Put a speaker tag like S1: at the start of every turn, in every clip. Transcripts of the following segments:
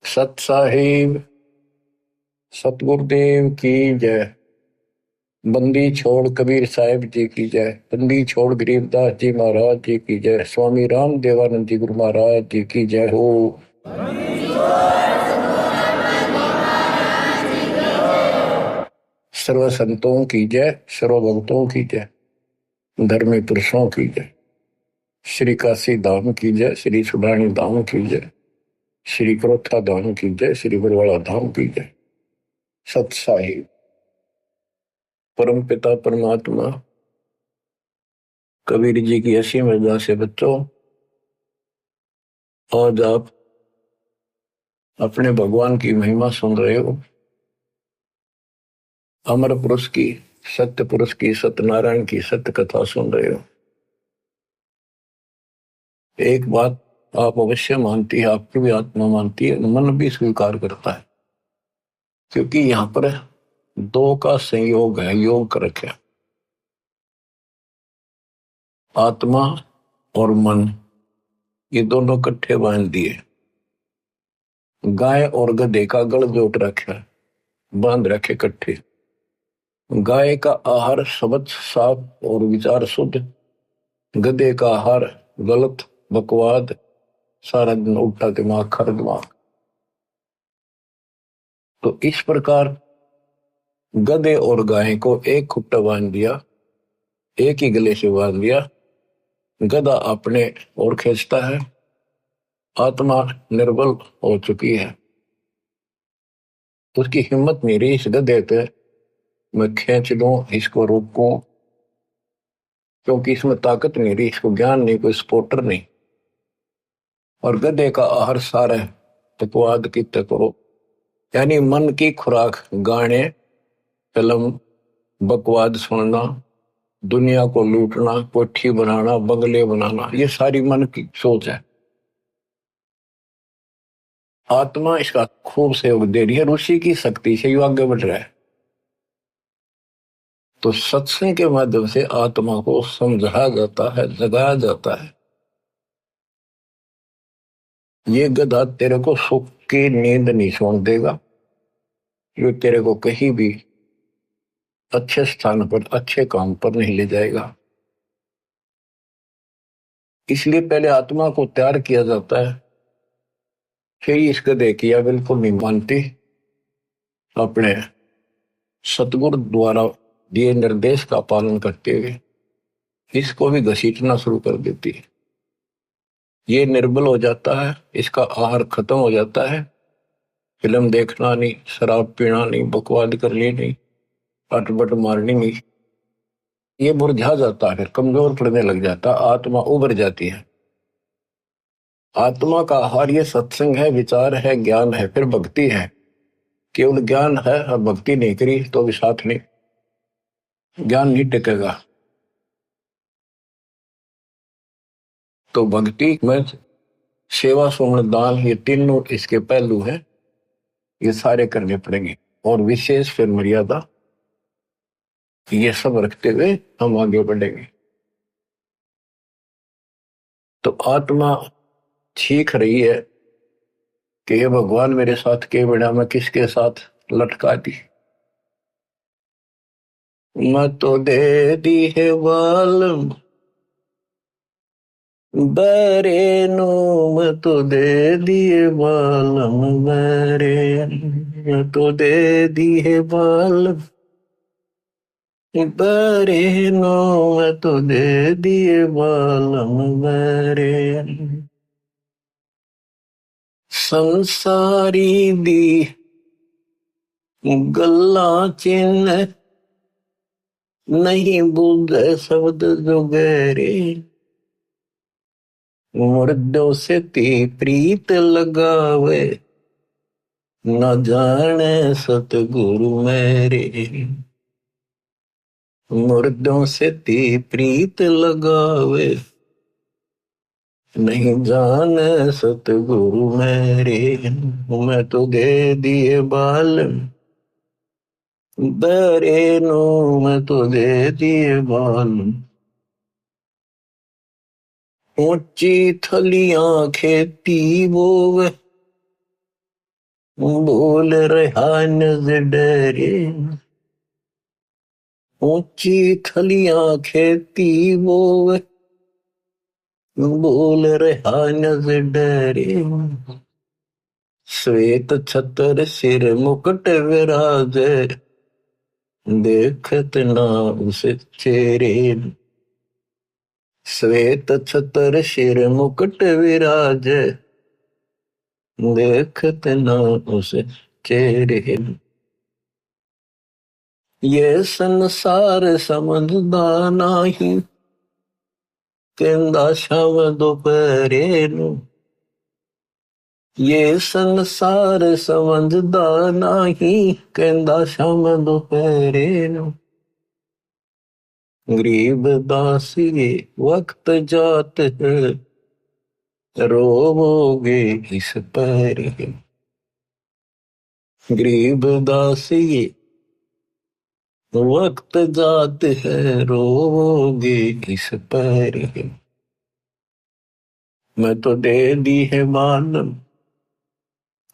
S1: सत साहिब सतगुरुदेव की जय। बंदी छोड़ कबीर साहिब जी की जय। बंदी छोड़ गरीबदास जी महाराज जी की जय। स्वामी राम देवानंद जी गुरु महाराज जी की जय हो। सर्व संतों की जय, सर्व भक्तों की जय, धर्मी पुरुषों की जय। श्री काशी धाम की जय, श्री सुडानी धाम की जय, श्री क्रोथा धाम की जय, श्री बरवाड़ा धाम की जय। सत साहिब परम पिता परमात्मा कबीर जी की असीम रजा से बच्चों, आज आप अपने भगवान की महिमा सुन रहे हो। अमर पुरुष की, सत्य पुरुष की, सत्यनारायण की सत्य कथा सुन रहे हो। एक बात आप अवश्य मानती है, आपकी भी आत्मा मानती है, मन भी स्वीकार करता है, क्योंकि यहां पर दो का संयोग है, योग कर रखे। आत्मा और मन ये दोनों इकट्ठे बांध दिए। गाय और गधे का गल जोट रखा है, बांध रखे इकट्ठे। गाय का आहार शब्द साफ और विचार शुद्ध, गधे का आहार गलत बकवाद, सारा दिन उल्टा दिमाग खर दिमाग। तो इस प्रकार गधे और गाय को एक खुट्टा बांध दिया, एक ही गले से बांध दिया। गधा अपने ओर खींचता है, आत्मा निर्बल हो चुकी है, उसकी हिम्मत नहीं रही इस गधे पे मैं खींच लूं, इसको रोकूं, क्योंकि इसमें ताकत नहीं रही, इसको ज्ञान नहीं, कोई सपोर्टर नहीं। और गधे का आहार सारा तकवाद की तकरो, यानी मन की खुराक गाने, फिल्म, बकवाद सुनना, दुनिया को लूटना, कोठी बनाना, बंगले बनाना, ये सारी मन की सोच है। आत्मा इसका खूब सहयोग दे रही है, ऋषि की शक्ति से यू आगे बढ़ रहा है। तो सत्संग के माध्यम से आत्मा को समझाया जाता है, जगाया जाता है। ये गधा तेरे को सुख की नींद नहीं सोने देगा, ये तेरे को कहीं भी अच्छे स्थान पर, अच्छे काम पर नहीं ले जाएगा। इसलिए पहले आत्मा को तैयार किया जाता है, फिर इस गधे की या बिल्कुल नहीं मानती, अपने सतगुरु द्वारा दिए निर्देश का पालन करते हुए इसको भी घसीटना शुरू कर देती है। ये निर्बल हो जाता है, इसका आहार खत्म हो जाता है, फिल्म देखना नहीं, शराब पीना नहीं, बकवाद करनी नहीं, अटपट मारनी नहीं, ये मुरझा जाता है, फिर कमजोर पड़ने लग जाता, आत्मा उभर जाती है। आत्मा का आहार ये सत्संग है, विचार है, ज्ञान है, फिर भक्ति है। केवल ज्ञान है और भक्ति नहीं करी तो भी साथ नहीं, ज्ञान नहीं टिकेगा। तो भक्ति में सेवा, सुमन, दान, ये तीनों इसके पहलू हैं, ये सारे करने पड़ेंगे। और विशेष फिर मर्यादा, ये सब रखते हुए हम आगे बढ़ेंगे। तो आत्मा सीख रही है कि ये भगवान मेरे साथ के बड़ा, मैं किसके साथ लटका दी। मैं तो दे दी है वालम बरे नो, मैं तो दे दिए वालम बरे, मैं तो दे दी है वालम बरे नो, मैं तो दे दिए वालम बरे। संसारी दी गल्ला चिन्ह नहीं बुध शब्द जुगेरे, मुर्दों से ती प्रीत लगावे, न जाने सतगुरु मेरे। मुर्दों से ती प्रीत लगावे, नहीं जाने सतगुरु मेरे। मैं तो दे दिए बाल बरे नो, मैं तो दे दिए बाल। ऊंची थलियां खेती बोवे, बोल रहा नजर डरे, ऊंची थलियां खेती बोवे, बोल रहा नजर डरे, श्वेत छतर सिर मुकुट विराजे, देखत ना उसे चेहरे। श्वेत छतर सिर मुकुट विराजे, देखत ना उसे चेहरे। ये संसार समझदा नाही, कहंदा शाम दोपहरे नू। ये संसार समझदा नाही, कहंदा शाम दोपहरे नू। गरीब दासी वक्त जात है, रोवोगे इस पर। गरीब दासी वक्त जात है, रोवोगे इस पर। मैं तो दे दी है मालूम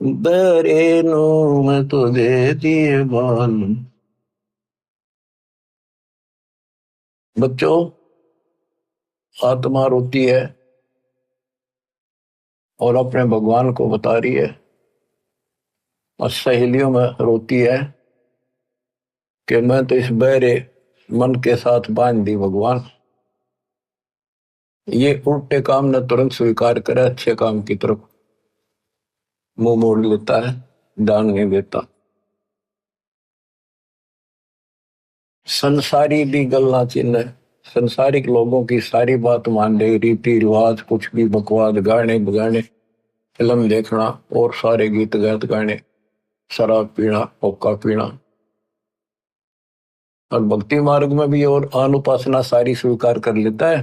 S1: दरे नो, मैं तो दे दी है मालूम। बच्चों, आत्मा रोती है और अपने भगवान को बता रही है, और सहेलियों में रोती है कि मैं तो इस बहरे मन के साथ बांध दी भगवान। ये उल्टे काम न तुरंत स्वीकार करे, अच्छे काम की तरफ मुंह मोड़ लेता है, ध्यान नहीं देता। संसारी दी गल्ला चिन्ह, संसारिक लोगों की सारी बात मान ले, रीति रिवाज कुछ भी बकवाद, गाने बगाने, फिल्म देखना और सारे गीत गात गाने, शराब पीना, हुक्का पीना। और भक्ति मार्ग में भी और अनुपासना सारी स्वीकार कर लेता है।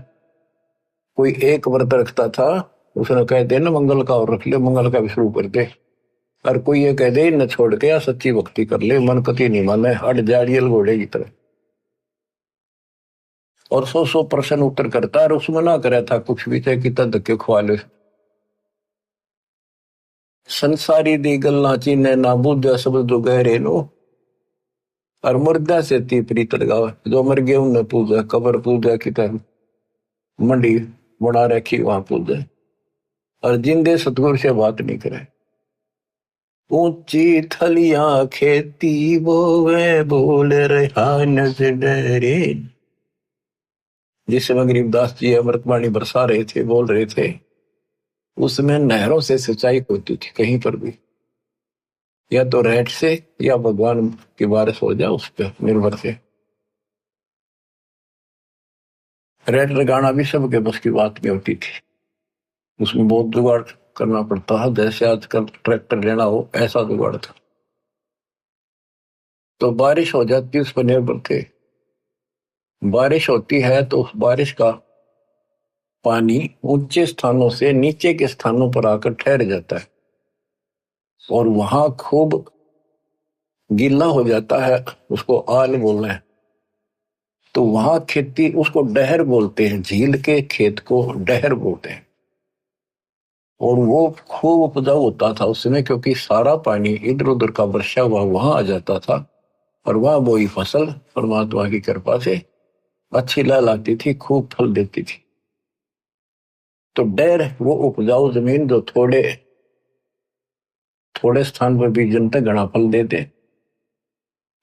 S1: कोई एक व्रत रखता था, उसने कह दे ना मंगल का और रख ले, मंगल का भी शुरू कर दे। और कोई ये कह दे न छोड़ के या सच्ची भक्ति कर ले, मन कति नहीं माने, हट जाड़ियल घोड़े की तरह। और 100% उत्तर करता है, और उसमें ना करे था कुछ भी, चाहे कितना धक्के खुआ ले। संसारी दी गल्ला चीने ना बुझ सब जो गहरे नो, और मुर्दा से ती प्रीत लगावे। जो मर गए उन्हें पूजा, कबर पूजा की तरह मंडी बना रखी वहां पूजा। और जिंदे सतगुरु से बात नहीं करे। ऊंची थलियां खेती बोवे, बोल रहा नजर डरे। जिस समय गरीबदास जी अमृतवाणी बरसा रहे थे, बोल रहे थे, उसमें नहरों से सिंचाई होती थी कहीं पर भी, या तो रेट से या भगवान की बारिश हो जाए उस पर निर्भर से। रेट लगाना भी सबके बस की बात नहीं होती थी, उसमें बहुत जुगाड़ करना पड़ता है। जैसे आजकल ट्रैक्टर लेना हो, ऐसा जुगाड़ था। तो बारिश हो जाती, उस पर निर्भर थे। बारिश होती है तो उस बारिश का पानी ऊंचे स्थानों से नीचे के स्थानों पर आकर ठहर जाता है, और वहां खूब गीला हो जाता है, उसको आल बोलना है। तो वहां खेती, उसको डहर बोलते हैं, झील के खेत को डहर बोलते हैं। और वो खूब उपजाऊ होता था उस समय, क्योंकि सारा पानी इधर उधर का वर्षा हुआ वहां आ जाता था, और वहां वही फसल परमात्मा की कृपा से अच्छी लहलाती थी, खूब फल देती थी। तो डैर वो उपजाऊ जमीन जो थोड़े थोड़े स्थान पर भी जनता घना फल देते।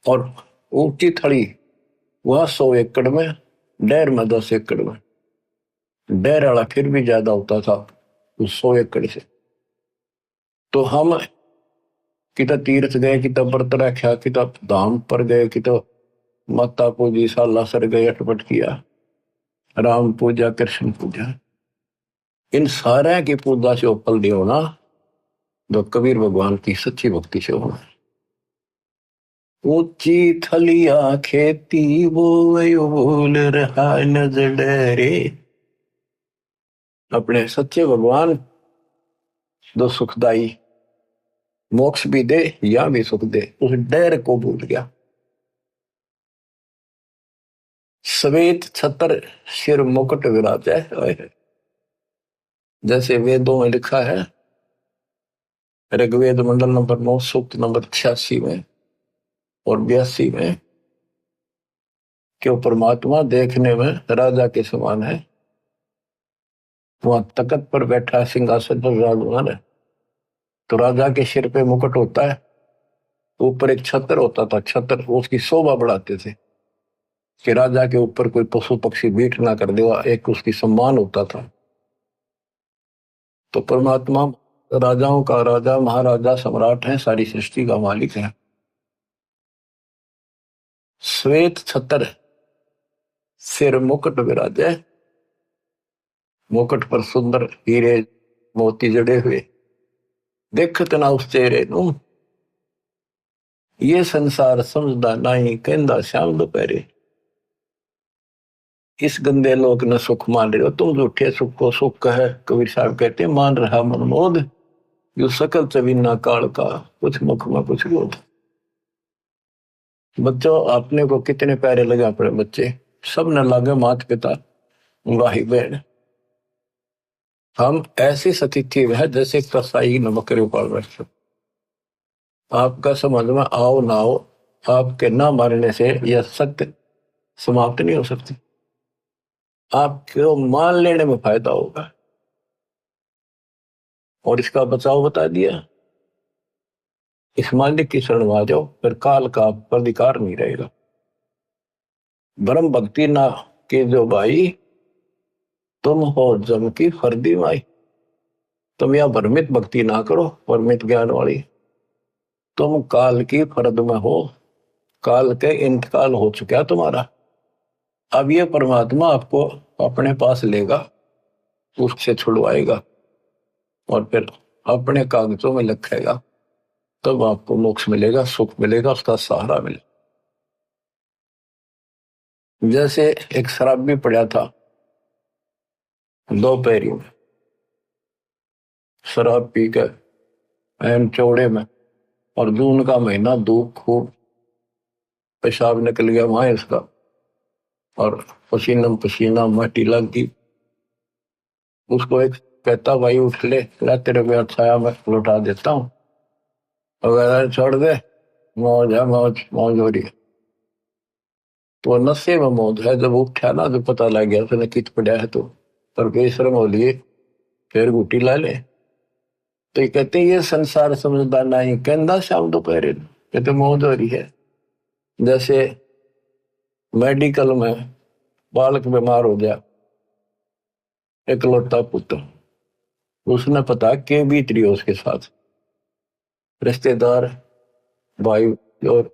S1: और ऊंची थड़ी वह 100 एकड़ में, डैर में 10 एकड़ में। डैर वाला फिर भी ज्यादा होता था उस 100 एकड़ से। तो हम किता तीर्थ गए, किता व्रत रखा, किता धाम पर गए, किता माता पूजी, सालासर गए, अटपट किया, राम पूजा, कृष्ण पूजा, इन सारे की पूजा से फल दियो ना, जो कबीर भगवान की सच्ची भक्ति से होना। ऊंची थलिया खेती वो बोल रहा नजर डरे। अपने सच्चे भगवान जो सुखदाई, मोक्ष भी दे या भी सुख दे, उस डर को भूल गया। श्वेत छतर सिर मुकुट विराज है, जैसे वेदों में लिखा है, ऋग्वेद मंडल नंबर 9 सूक्त नंबर 86 में और 82 में कि वो परमात्मा देखने में राजा के समान है, वहां तख्त पर बैठा सिंहासन पर विराजमान है। तो राजा के सिर पे मुकुट होता है, ऊपर एक छत्र होता था, छत्र उसकी शोभा बढ़ाते थे कि राजा के ऊपर कोई पशु पक्षी बीट ना कर देगा, एक उसकी सम्मान होता था। तो परमात्मा राजाओं का राजा, महाराजा, सम्राट है, सारी सृष्टि का मालिक है। श्वेत छत्र, सिर मुकुट विराजे, मुकुट पर सुंदर हीरे मोती जड़े हुए, देखत ना उस चेहरे नू, ये संसार समझदा नहीं, कहंदा श्याम दोपहरे। इस गंदे लोग न सुख मान रहे हो तुम, झूठे सुख को सुख है। कबीर साहब कहते हैं मान रहा मनमोद, यू सकल चवीना काल का, कुछ मुख में कुछ बोध। बच्चों अपने को कितने प्यारे लगे अपने बच्चे, सब न लागे माता पिता भाई बहन। हम ऐसी स्थिति में है जैसे कसाई न बकरे पाल रहे। आपका समझ में आओ ना आओ, आपके ना मारने से यह सत्य समाप्त नहीं हो सकती, आपको मान लेने में फायदा होगा। और इसका बचाव बता दिया, इस मालिक की शरण में आ जाओ, फिर काल का आप पर अधिकार नहीं रहेगा। ब्रह्म भक्ति ना के जो भाई, तुम हो जम की फर्दी माई। तुम यह भ्रमित भक्ति ना करो, परमित ज्ञान वाली। तुम काल की फर्द में हो, काल के इंतकाल हो चुका तुम्हारा। अब ये परमात्मा आपको अपने पास लेगा, उससे छुड़वाएगा और फिर अपने कागजों में लिखेगा, तब आपको मोक्ष मिलेगा, सुख मिलेगा, उसका सहारा मिलेगा। जैसे एक शराबी पड़ा था दोपहरी में, शराब पी कर एन चौड़े में, और जून का महीना, धूप खूब, पेशाब निकल गया वहां इसका, और पसीना पसीना माटी लग गई। उसको एक कहता भाई उठ ले, तेरे को छाया मैं लौटा देता हूँ, अगर छोड़ दे, मौज है, मौज मौज हो रही है। तो नशे में मौज है। जब उठा ना तो पता लग गया उसने कित पड़ा है, तो परमेश्वर हो लिए, फिर गुटी ला ले। तो ये कहते ये संसार समझदार नहीं, कहना शाम दोपहर कहते मौज हो रही है। जैसे मेडिकल में बालक बीमार हो गया, इकलौता पुत्र, उसने पता के बीत रही हो उसके साथ, रिश्तेदार भाई और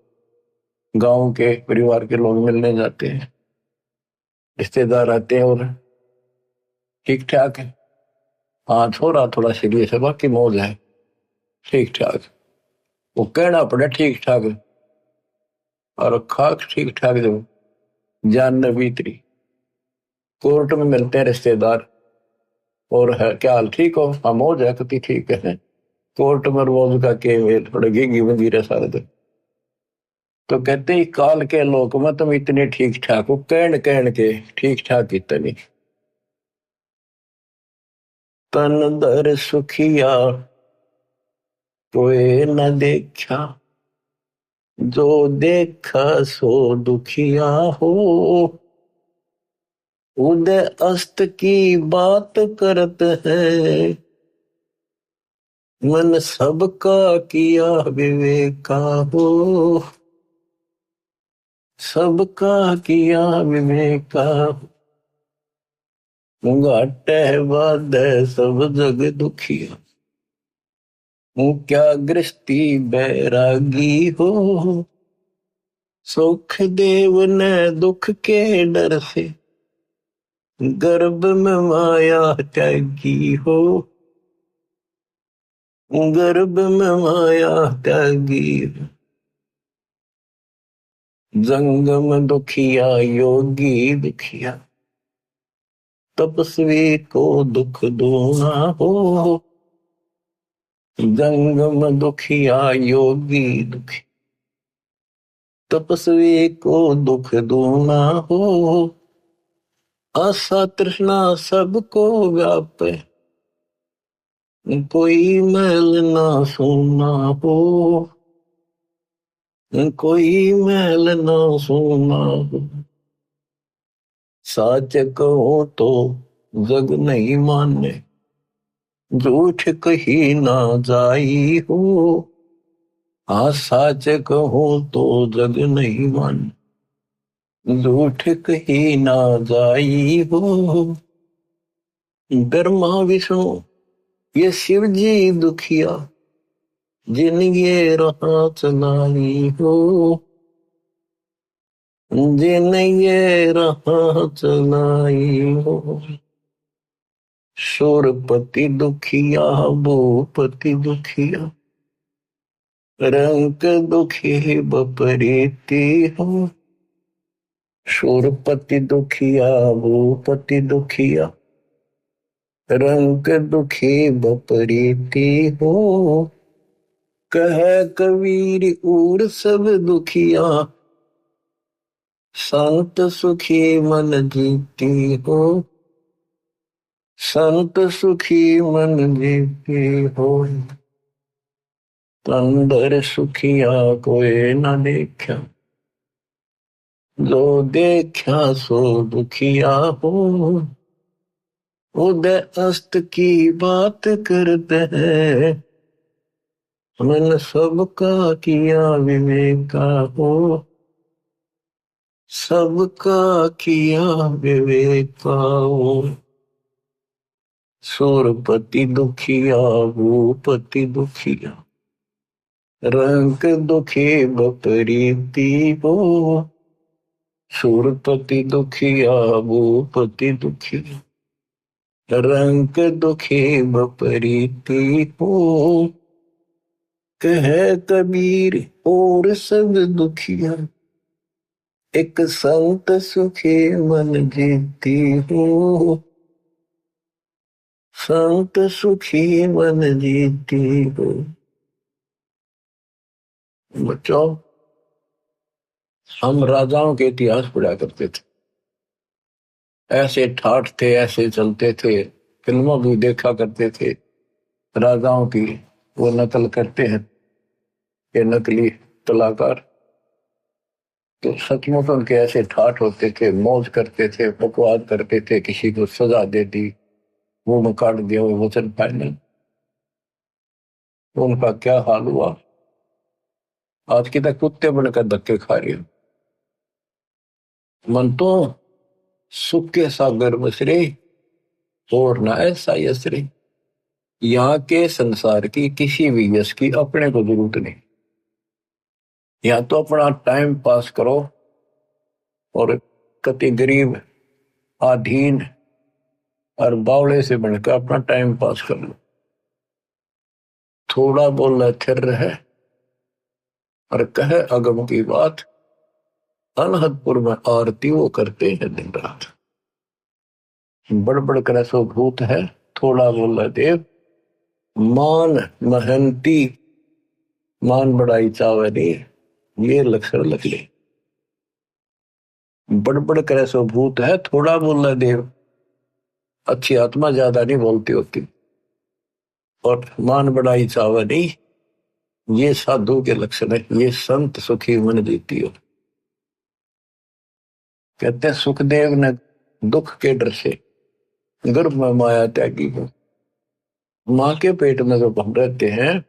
S1: गांव के परिवार के लोग मिलने जाते हैं, रिश्तेदार आते हैं और ठीक ठाक है, हाँ थोड़ा थोड़ा सीरियस है, बाकी मौज है, ठीक ठाक। वो कहना पड़े ठीक ठाक, और खाक ठीक ठाक जब जान न बीतरी। कोर्ट में मिलते हैं रिश्तेदार, और है क्या हाल, ठीक हो, हाँ मौज है, कति ठीक है। कोर्ट में रोज का के मेल, थोड़े गिगी बंदी रहे सारे दिन। तो कहते ही काल के लोग में तुम इतने ठीक ठाक हो, कहन कहन के ठीक ठाक इतनी। तन दर सुखिया कोई न देखा, जो देखा सो दुखिया हो। उदय अस्त की बात करत है, मन सबका किया विवेका हो। सबका किया विवेका, घाटे बाद सब जग दुखिया। क्या गृहस्थी बैरागी हो, सुख देव ने दुख के डर से, गर्भ में माया त्यागी हो। गर्भ में माया त्यागी, जंगम दुखिया योगी दुखिया, तपस्वी को दुख दूना हो। जंगम दुखिया योगी दुखी, तपस्वी को दुख दूना हो। आशा तृष्णा सबको व्यापे, कोई मैल ना सोना हो, कोई मैल ना सोना हो, सच कहो तो जग नहीं माने, झूठ कही ना जाई हो। हाँ सच कहो तो जग नहीं माने, झूठ कही ना जाई हो। ब्रह्मा विष्णु ये शिव जी दुखिया, जिन ये राह चलाई हो, जिन ये राह चलाई हो। शूरपति दुखिया, भूपति दुखिया, रंग दुखी बपरीती हो। शूरपति दुखिया, भूपति दुखिया, रंग दुखी बपरीती हो। कह कबीर उर सब दुखिया, संत सुखी मन जीती हो। संत सुखी मन जीती हो। अंदर सुखिया कोई न देखा, जो देखा सो दुखिया हो। उदय अस्त की बात करते हैं, मन सबका किया विवेका हो। सबका किया विवेका हो। सूरपति दुखिया, भूपति दुखिया, रंग दुखी बपरीती हो। सूरपति दुखिया, भूपति दुखिया, रंग दुखी बपरीती हो। कह कबीर और सब दुखिया, एक संत सुखी मन जीती हो। संत सुखी मन जीती हो। बच्चों, हम राजाओं के इतिहास पढ़ा करते थे, ऐसे ठाठ थे, ऐसे चलते थे। फिल्मों भी देखा करते थे राजाओं की, वो नकल करते हैं ये नकली कलाकार। तो सचमुच उनके ऐसे ठाठ होते थे, मौज करते थे, बकवास करते थे, किसी को सजा दे दी, वो में काट दिया, वो वचन फाइनल। उनका क्या हाल हुआ, आज की तक कुत्ते बनकर धक्के खा रही हो। मन तो सुख के सागर मसरे, और ना ऐसा यसरे। यहाँ के संसार की किसी भी यश की अपने को जरूरत नहीं। यहाँ तो अपना टाइम पास करो, और कति गरीब आधीन और बावड़े से बनकर अपना टाइम पास कर लो। थोड़ा बोल थिर रहे और कहे अगम की बात, अनहदपुर में आरती वो करते हैं दिन रात। बड़बड़ कर सो भूत है, थोड़ा बोल देव। मान महंती, मान बड़ाई चावे नहीं, ये लक्षण लग ले। बड़बड़ करे सो भूत है, थोड़ा बोल देव। अच्छी आत्मा ज्यादा नहीं बोलती होती, और मान बड़ाई चावे नहीं, ये साधु के लक्षण है। ये संत सुखी मन जीती हो। कहते हैं सुखदेव ने दुख के डर से गर्भ में माया त्यागी हो। माँ के पेट में जब हम रहते हैं,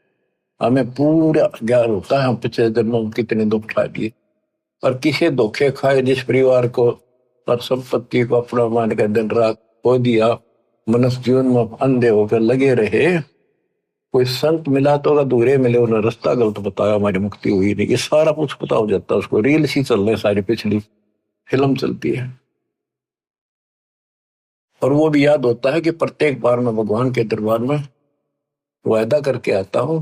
S1: हमें पूरा ज्ञान होता है हम पिछले जन्मों में कितने दुख उठा दिए, और किसी धोखे खाए जिस परिवार को और संपत्ति को अपना मान कर दिन रात खो दिया, मनुष्य जीवन में अंधे होकर लगे रहे। कोई संत मिला तो अधूरे मिले, उन्होंने रास्ता गलत बताया, हमारी मुक्ति हुई नहीं। ये सारा कुछ पता हो जाता है उसको, रील सी चल रही, सारी पिछली फिल्म चलती है। और वो भी याद होता है कि प्रत्येक बार मैं भगवान के दरबार में वायदा करके आता हूं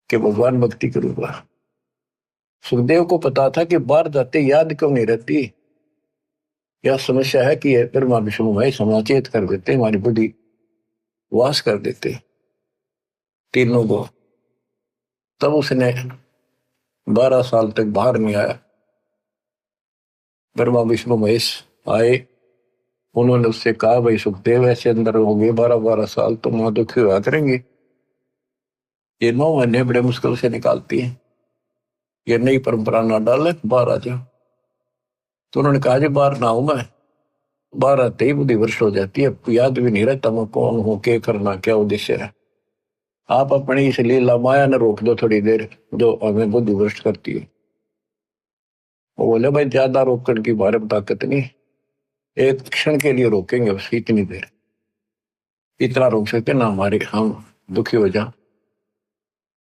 S1: कि भगवान भक्ति करूंगा। सुखदेव को पता था कि बाहर जाते याद क्यों नहीं रहती, यह समस्या है कि ब्रह्मा विष्णु भाई समाचेत कर देते, हमारी बुद्धि वास कर देते तीनों को। तब उसने 12 साल तक बाहर नहीं आया। ब्रह्मा विष्णु महेश आए, उन्होंने उससे कहा, भाई सुखदेव ऐसे अंदर हो गए 12-12 साल, तो वहां दुखी हुआ करेंगे, ये 9 महीने बड़े मुश्किल से निकालती है, ये नई परंपरा ना डाले, बाहर आ जाओ। तो उन्होंने कहा, जी बाहर ना हूं मैं, बाहर आते ही बुद्धि भ्रष्ट हो जाती है, याद भी नहीं रहता मैं कौन हूं, क्या करना, क्या उद्देश्य है। आप अपनी इस लीला माया ने रोक दो थोड़ी देर, जो हमें बुद्धि भ्रष्ट करती है। वो बोले, भाई ज्यादा रोकने की हमारे में ताकत नहीं, एक क्षण के लिए रोकेंगे बस, इतनी देर, इतना रोक सकते ना हमारे, हम दुखी हो जाए।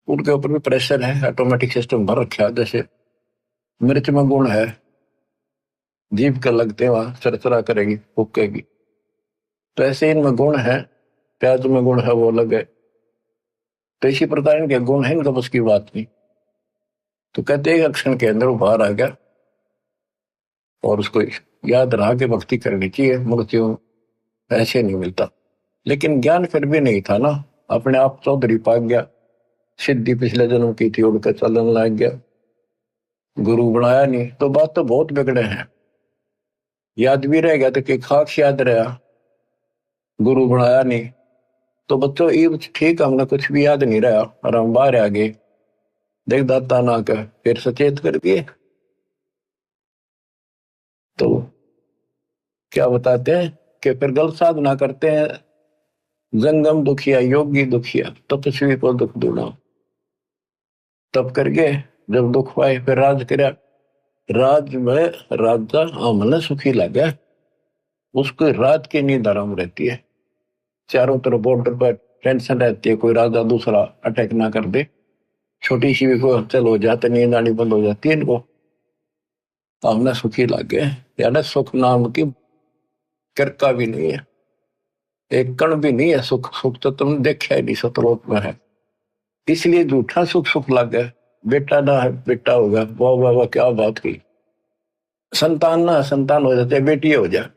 S1: उनके ऊपर भी प्रेशर है, ऑटोमेटिक सिस्टम भर रखा है, जैसे मिर्च में गुण है, जीभ के लगते वहां चरचरा करेगी, फूकेगी, तो ऐसे इनमें गुण है, प्याज में गुण है, वो अलग है। तो इसी प्रकार इनके गुण है, इनका बस की बात नहीं। तो कहते हैं क्षण के अंदर वो बाहर आ गया, और उसको याद रहा कि भक्ति करनी चाहिए, मृत्यु ऐसे नहीं मिलता। लेकिन ज्ञान फिर भी नहीं था ना, अपने आप चौधरी पाक गया, सिद्धि पिछले जन्म की थी, उड़कर चलन लग गया, गुरु बनाया नहीं, तो बात तो बहुत बिगड़े हैं। याद भी रह गया तो कि खाक याद रहा, गुरु बनाया नहीं, तो बच्चों ये ठीक, हमने कुछ भी याद नहीं रहा और हम बाहर आ गए, देख दाता ना कर, फिर सचेत कर दिए। तो क्या बताते हैं कि फिर गलत साधना करते हैं, जंगम दुखिया, योगी दुखिया, तपस्वी को दुख दूना, तब करके जब दुख पाए फिर राज करा, राज में राजा हमने सुखी लगा, उसको रात की नींद आराम रहती है, चारों तरफ बॉर्डर पर टेंशन रहती है, कोई राजा दूसरा अटैक ना कर दे, छोटी सी भी कोई हलचल हो जाती, नींद आनी बंद हो जाती है इनको, हमने सुखी लगे। यानी सुख नाम की करका भी नहीं है, एक कण भी नहीं है सुख, सुख तो तुमने देखा ही नहीं, सतलोक में है, इसलिए झूठा सुख सुख लगे। बेटा ना है, बेटा होगा, वाह वाह वाह, क्या बात की। संतान ना संतान हो जाते, बेटी हो जाए,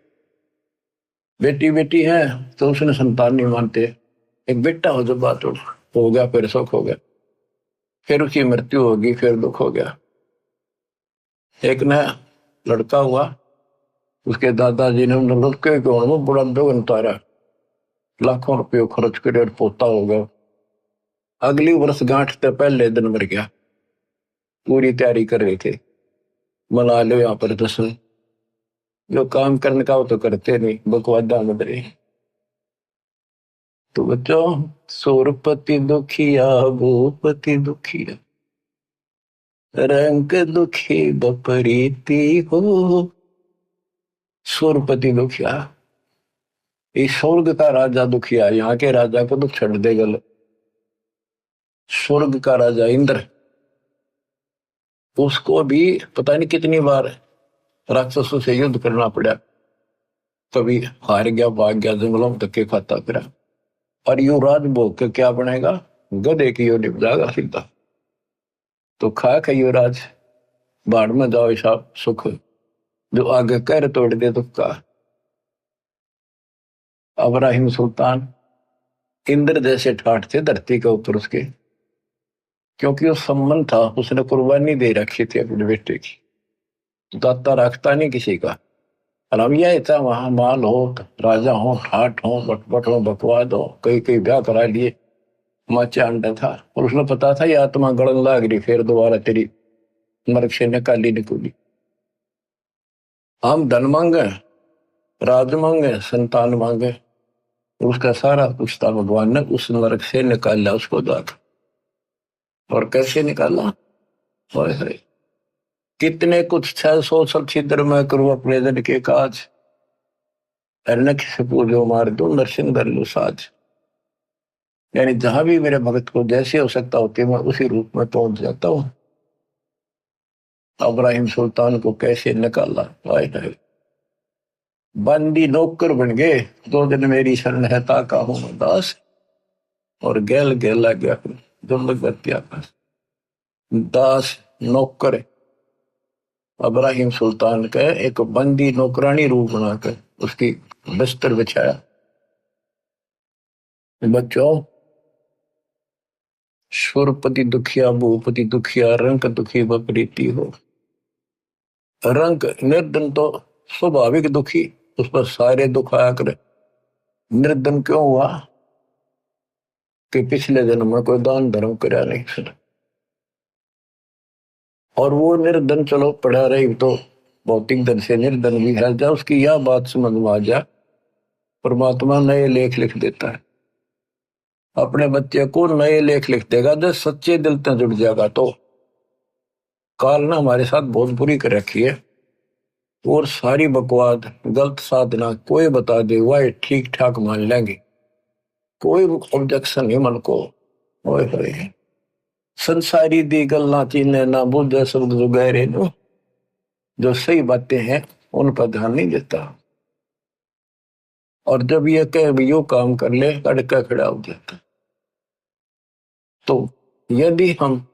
S1: बेटी बेटी है तो उसने संतान नहीं मानते, एक बेटा हो जब बात हो गया, फिर सुख हो गया, फिर उसकी मृत्यु होगी, फिर दुख हो गया। एक ने लड़का हुआ, उसके दादाजी ने लड़के को बड़ा बेगन उतारा, लाखों रुपये खर्च करे और पोता हो गया, अगली वर्ष गांठ से पहले दिन मर गया, पूरी तैयारी कर रहे थे, मना लो यहाँ पर दसवें, जो काम करने का वो तो करते नहीं, बकवादा मत रहे। तो बच्चों, सुरपति दुखिया, भूपति दुखिया, रंग दुखी बपरीती हो, सुरपति दुखिया, इस स्वर्ग का राजा दुखिया, यहाँ के राजा को तो छड़ दे गल। स्वर्ग का राजा इंद्र, उसको भी पता नहीं कितनी बार राक्षसों से युद्ध करना पड़ा, कभी हार गया, भाग गया, जंगलों में धक्के खाता फिरा, और युवराज भोग के क्या बनेगा, गधे की ओर निप जाएगा सीधा। तो खा के युवराज, बाढ़ में जाओ ऐसा सुख, जो आगे कर तोड़ दे दुख का। अब्राहिम सुल्तान इंद्र जैसे ठाठ थे धरती के ऊपर उसके, क्योंकि वो संबंध था, उसने कुर्बानी दे रखी थी अपने बेटे की, दाता रखता नहीं किसी का। और हम यह था, वहां माल हो, राजा हो, ठाठ हो, बटबट हो, बकवाद हो, कई कई ब्याह करा लिए, माचा अंडा था, और उसने पता था ये आत्मा गड़न लाग रही, फिर दोबारा तेरी नरक से निकाली निकली। हम धन मांगे, राज मांगे, संतान मांगे, उसका सारा कुछ था, भगवान ने उस नरक से निकाला उसको जाकर। और कैसे निकाला, हाय, कितने कुछ 600 छिद्र में करूं अपने जन के काज, अरनक से पूजो मार दो, नरसिंह धर लो साज। यानी जहां भी मेरे भक्त को जैसे हो सकता होती मैं उसी रूप में पहुंच जाता हूं। अब्राहिम सुल्तान को कैसे निकाला, हाय हाय, बंदी नौकर बन गए, 2 दिन मेरी शरण है ताका हूं मैं दास, और गैल गैल लग गया, दुर्लभ गत्या दास नौकर अब्राहिम सुल्तान का एक बंदी नौकरानी रूप बनाकर उसकी बिस्तर बिछाया। बच्चों, सुरपति दुखिया, भूपति दुखिया, रंग दुखी बपरीती हो। रंग निर्धन तो स्वाभाविक दुखी, उस पर सारे दुख आया करे। निर्धन क्यों हुआ कि पिछले जन्म में कोई दान धर्म करा नहीं सुना, और वो निर्धन चलो पड़ा रही तो भौतिक धन से निर्धन भी है। जब उसकी यह बात समझ में आ जा, परमात्मा नए लेख लिख देता है। अपने बच्चे को नए लेख लिख देगा जब सच्चे दिल से जुड़ जाएगा। तो काल ने हमारे साथ बहुत बुरी कर रखी है, और सारी बकवाद गलत साधना कोई बता दे वह ठीक ठाक मान लेंगे, कोई ऑब्जेक्शन नहीं मन को। ओए होए, संसारी दी गल्ला चीने ना बुझे शब्द जो गहरे नो, जो सही बातें हैं उन पर ध्यान नहीं देता। और जब ये कह यो काम कर ले अड़का खड़ा हो जाता। तो यदि हम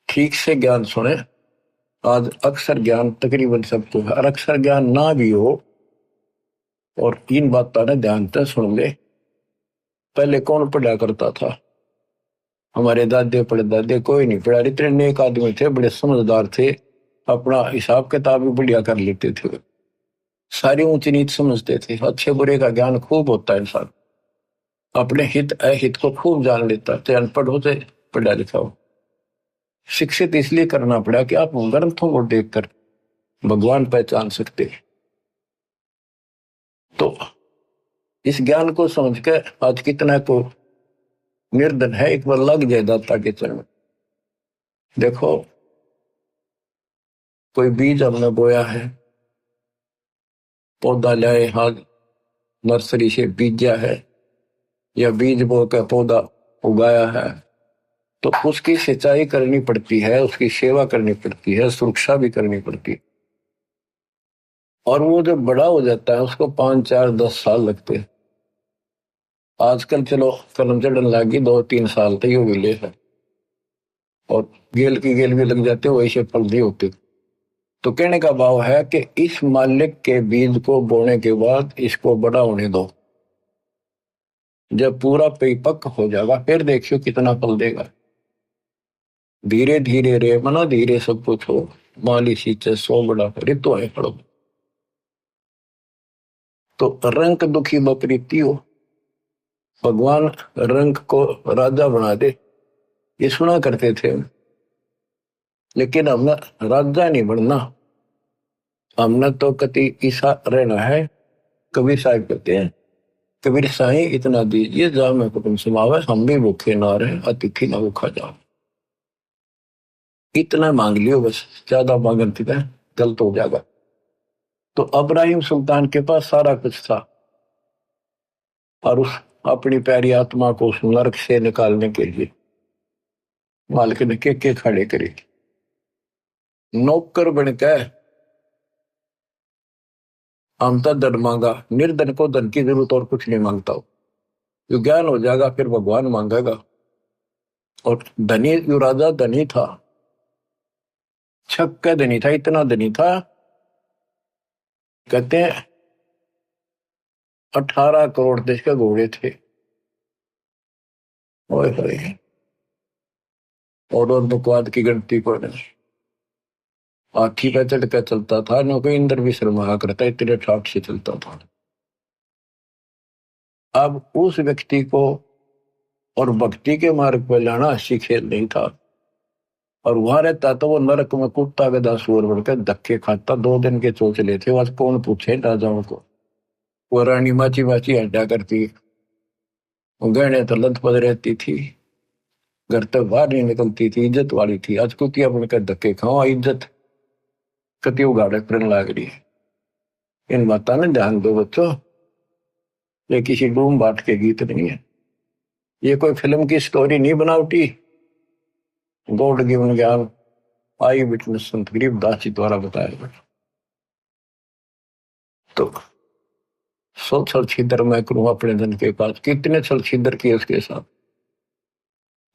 S1: ठीक से ज्ञान सुने, आज अक्सर ज्ञान तकरीबन सबको है, और अक्सर ज्ञान ना भी हो और इन बातों ने ध्यान से सुन ले। पहले कौन पढ़ा करता था? हमारे दादे परदादे कोई नहीं पढ़ा। इतने नेक आदमी थे, बड़े समझदार थे, अपना हिसाब किताब भी बढ़िया कर लेते थे, सारी ऊंच नीच समझते थे, अच्छे बुरे का ज्ञान खूब होता है। इंसान अपने हित अहित को खूब जान लेता, चाहे अनपढ़ हो चाहे पढ़ा लिखा हो। शिक्षित इसलिए करना पड़ा कि आप ग्रंथों को देखकर भगवान पहचान सकते हैं। तो इस ज्ञान को समझ के आज कितना को निर्धन है, एक बार लग जाए दाता के चरण। देखो, कोई बीज हमने बोया है, पौधा लाए हाथ नर्सरी से बीजा है, या बीज बो का पौधा उगाया है, तो उसकी सिंचाई करनी पड़ती है, उसकी सेवा करनी पड़ती है, सुरक्षा भी करनी पड़ती है। और वो जब बड़ा हो जाता है उसको 5, 4, 10 साल लगते हैं। आजकल चलो कलम चढ़ने लगी, 2, 3 साल तक ये मिले है, और गेल की गेल भी लग जाते, वैसे फल नहीं होते। तो कहने का भाव है कि इस मालिक के बीज को बोने के बाद इसको बड़ा होने दो, जब पूरा परिपक्व हो जाएगा फिर देखियो कितना फल देगा। धीरे धीरे रे मना धीरे सब कुछ हो, माली सींचे सो बड़ा ऋतु है पड़ो। तो रंग दुखी बपरीती हो, भगवान रंग को राजा बना दे, ये सुना करते थे। लेकिन हमने राजा नहीं बनना, हमने तो कति ईसा रहना है। कबीर साहब कहते हैं, कबीर साई इतना दीजिए जा मैं कुटुंब समावे, हम भी भूखे ना रहे अतिथि ना भूखा जाओ। इतना मांग लियो बस, ज्यादा मांगन थी गलत हो जाएगा। तो अब्राहिम सुल्तान के पास सारा कुछ था, और उस अपनी प्यारी आत्मा को उस नरक से निकालने के लिए मालिक ने के खड़े करे। नौकर बनकर हम तो धन मांगा, निर्धन को धन की जरूरत और कुछ नहीं मांगता हो। जो ज्ञान हो जाएगा फिर भगवान मांगेगा। और धनी जो राजा धनी था, छक का धनी था, इतना धनी था, कहते हैं 18 करोड़ देश के घोड़े थे। ओए होए, और बकवाद की गिनती को हाथी पे चढ़ कर चलता था, न कोई इंद्र भी शर्मा करता, इतने ठाट से चलता था। अब उस व्यक्ति को और भक्ति के मार्ग पर लाना अच्छी खेल नहीं था, और वहां रहता तो वो नरक में कुत्ता गधा सुअर बनकर धक्के खाता। 2 दिन के चोचले थे, आज कौन पूछे राजाओं को। वो रानी माची माची अड्डा करती, गहने तो लद पद रहती थी, घर तक बाहर नहीं निकलती थी, इज्जत वाली थी। आज कुतिया बनकर धक्के खाओ, इज्जत कति उगाड़े फिरन लाग रही है। इन बातों ने ध्यान दो बच्चों, ये किसी डूम बाट के गीत नहीं है, ये कोई फिल्म की स्टोरी नहीं बनावटी। गॉड गिवन ज्ञान आई विटनेस संत गरीबदास जी द्वारा बताया गया। तो सौ छल छिद्र मैं करूं अपने धन के पास, कितने छल छिद्र किए उसके साथ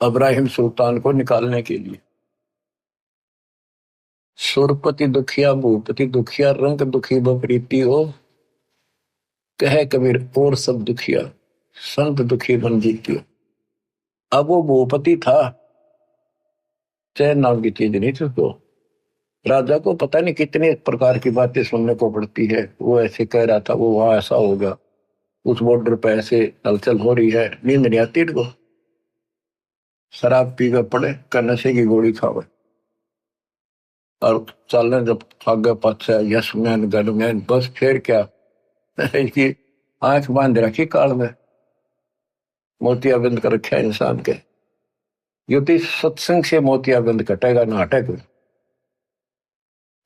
S1: अब्राहिम सुल्तान को निकालने के लिए। सुरपति दुखिया भूपति दुखिया, रंग दुखी बपरीती हो, कहे कबीर और सब दुखिया, संत दुखी बन जीती। अब वो भूपति था, चैन नाम की चीज नहीं थी उसको, राजा को पता नहीं कितने प्रकार की बातें सुनने को पड़ती है। वो ऐसे कह रहा था, वो वहां ऐसा होगा, उस बॉर्डर पे ऐसे हलचल हो रही है। नींद नहीं आती इनको, शराब पी कर पड़े का नशे की गोली खावे और चलने जब आगे पाछे यस मैन गन मैन, बस फिर क्या। इसकी आंख बांध रखी काल में, मोतियाबिंद कर रखा है इंसान के। युति सत्संग से मोतियाबिंद कटेगा ना हटेगा।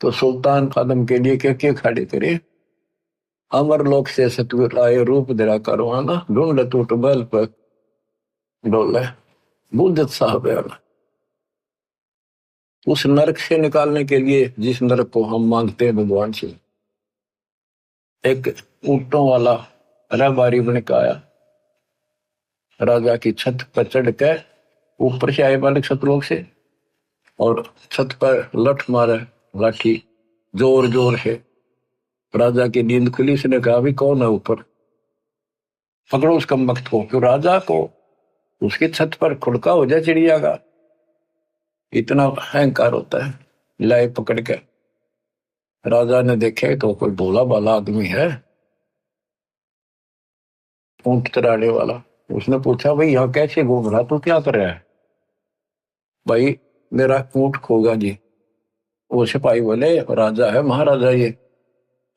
S1: तो सुल्तान खादम के लिए क्या क्या खड़े करे। अमर लोक से सतगुर आए रूप धरा करवाना, ढूंढ टूट बल पर डोले बुद्ध साहब है। उस नरक से निकालने के लिए जिस नरक को हम मांगते हैं भगवान से, एक ऊंटों वाला रहबारी बन के आया, राजा की छत पर चढ़ के ऊपर से आए बालक सतलोक से, और छत पर लठ मारे लाठी जोर जोर से। राजा की नींद खुली, उसने कहा भी कौन है ऊपर, पकड़ो उस कमबख्त को। क्यों राजा को उसकी छत पर खुड़का हो जाए चिड़िया का, इतना अहंकार होता है। लाए पकड़ के, राजा ने देखे तो कोई भोला भाला आदमी है, ऊंट चराने वाला। उसने पूछा, भाई यहाँ कैसे घूम रहा, तू क्या कर रहा है? भाई मेरा ऊंट खोगा जी। वो सिपाही बोले, राजा है महाराजा ये।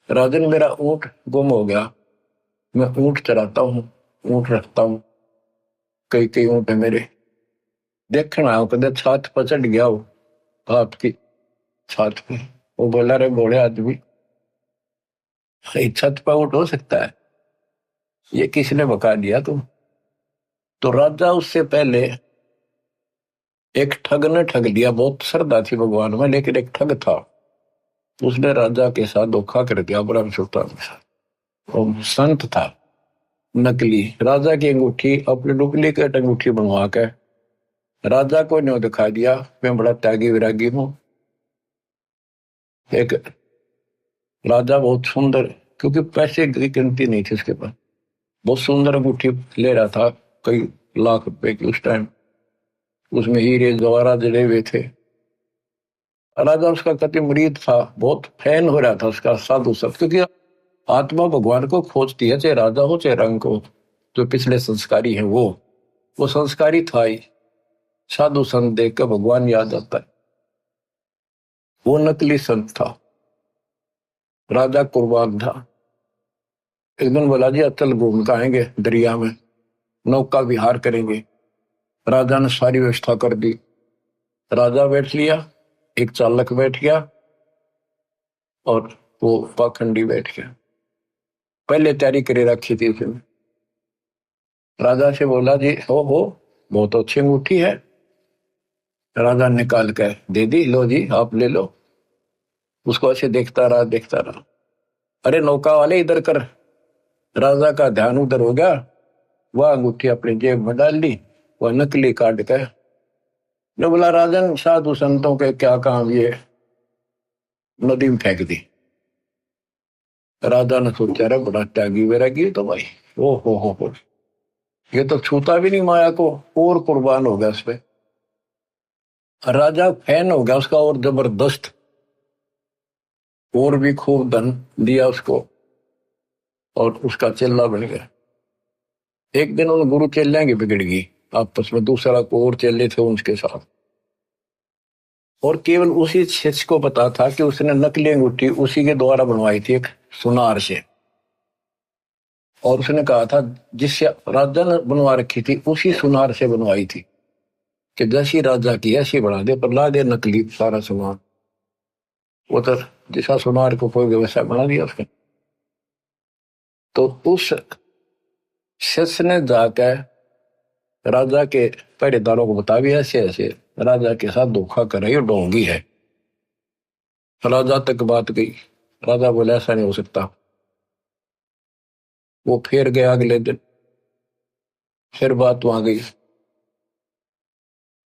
S1: राजन मेरा ऊंट गुम हो गया, मैं ऊंट चराता हूँ, ऊंट रखता हूँ, कई कई ऊंट है मेरे। देखना हो कदे छत पर चढ़ गया हो आपकी छत पे। वो बोला, रे बोले आदमी, छत पर ऊंट हो सकता है? ये किसने बका दिया तुम? तो राजा उससे पहले एक ठग ने ठग लिया। बहुत श्रद्धा थी भगवान में, लेकिन एक ठग था, उसने राजा के साथ धोखा कर दिया, ब्रह्म सुल्तान के साथ। वो संत था नकली, राजा की अंगूठी अपनी डुप्लीकेट अंगूठी बनवा के राजा को न्यों दिखा दिया, मैं बड़ा त्यागी विरागी हूं। एक राजा बहुत सुंदर, क्योंकि पैसे की गिनती नहीं थी उसके पास, बहुत सुंदर अंगूठी ले रहा था, कई लाख रुपए की उस टाइम। उसमें हीरे जवाहरात जड़े हुए थे। राजा उसका कति मुरीद था, बहुत फैन हो रहा था उसका साधु सब, क्योंकि आत्मा भगवान को खोजती है, चाहे राजा हो चाहे रंग हो। जो पिछले संस्कारी है वो संस्कारी था ही। साधु संत देख कर भगवान याद आता है। वो नकली संत था, राजा कुर्बान था। एक दिन बोला, जी अतल घूम के आएंगे दरिया में, नौका विहार करेंगे। राजा ने सारी व्यवस्था कर दी। राजा बैठ लिया, एक चालक बैठ गया और वो पाखंडी बैठ गया। पहले तैयारी करे रखी थी उसने। राजा से बोला, जी हो बहुत अच्छी अंगूठी है। राजा निकाल कर दे दी, लो जी आप ले लो। उसको ऐसे देखता रहा देखता रहा। अरे नौका वाले इधर कर। राजा का ध्यान उधर हो गया, वह अंगूठी अपनी जेब में डाल ली, वह नकली काट कर ने बोला, राजन साधु संतों के क्या काम, ये नदी में फेंक दी। राजा ने सोचा, रे बड़ा त्यागी वैरागी तो भाई, ओ हो, ये तो छूता भी नहीं माया को, और कुर्बान हो गया उस पे। राजा फैन हो गया उसका और जबरदस्त, और भी खूब धन दिया उसको और उसका चेला बन गया। एक दिन उन गुरु चेलियां की बिगड़ गई आपस में, दूसरा को और चेले थे उनके साथ, और केवल उसी शिष्य को पता था कि उसने नकली अंगूठी उसी के द्वारा बनवाई थी, एक सुनार से। और उसने कहा था जिससे राजा ने बनवा रखी थी उसी सुनार से बनवाई थी, कि जैसी राजा की ऐसी बना दे, पर ला दे नकली सारा सामान। वो तो जैसा सुनार को कोई व्यवसाय बना दिया उसने। तो उस शिष्य ने जाकर राजा के पहरेदारों को बता भी, ऐसे ऐसे राजा के साथ धोखा कर रही और ढोंगी है। राजा तक बात गई। राजा बोला, ऐसा नहीं हो सकता। वो फिर गया अगले दिन, फिर बात वहां गई।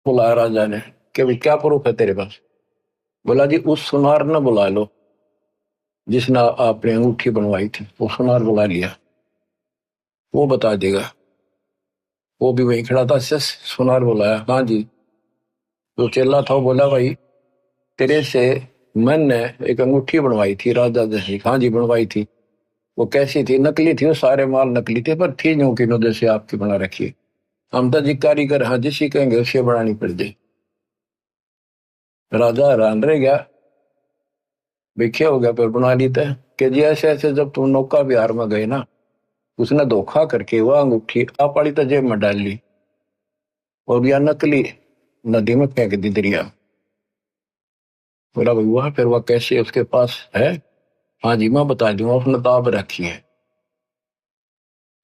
S1: बुलाया राजा ने कि भाई क्या प्रूफ है तेरे पास? बोला, जी उस सुनार ने बुला लो जिसने आपने अंगूठी बनवाई थी, वो सुनार बुला लिया, वो बता देगा। वो भी वहीं खड़ा था, सुनार बुलाया, हाँ जी। जो चेला था वो बोला, भाई तेरे से मैंने एक अंगूठी बनवाई थी राजा जैसी। हाँ जी बनवाई थी। वो कैसी थी? नकली थी, वो सारे माल नकली थे, पर थी यूं कि जैसे आपकी बना रखी है। हम तो जी कारीगर, हाँ जिसी कहेंगे उसे बनानी पड़ जाए। राजा हैरान रह गया, विखे हो गया, फिर बना ली थे कि जी ऐसे ऐसे जब तुम नौका विहार में गए ना, उसने धोखा करके वह अंगूठी आप वाली तो जेब में डाल ली और यह नकली नदी में फेंक दी दरिया। बोला भाई वह फिर वह कैसे उसके पास है? हाँ जी मैं बता दूंगा, उसने दाब रखी है।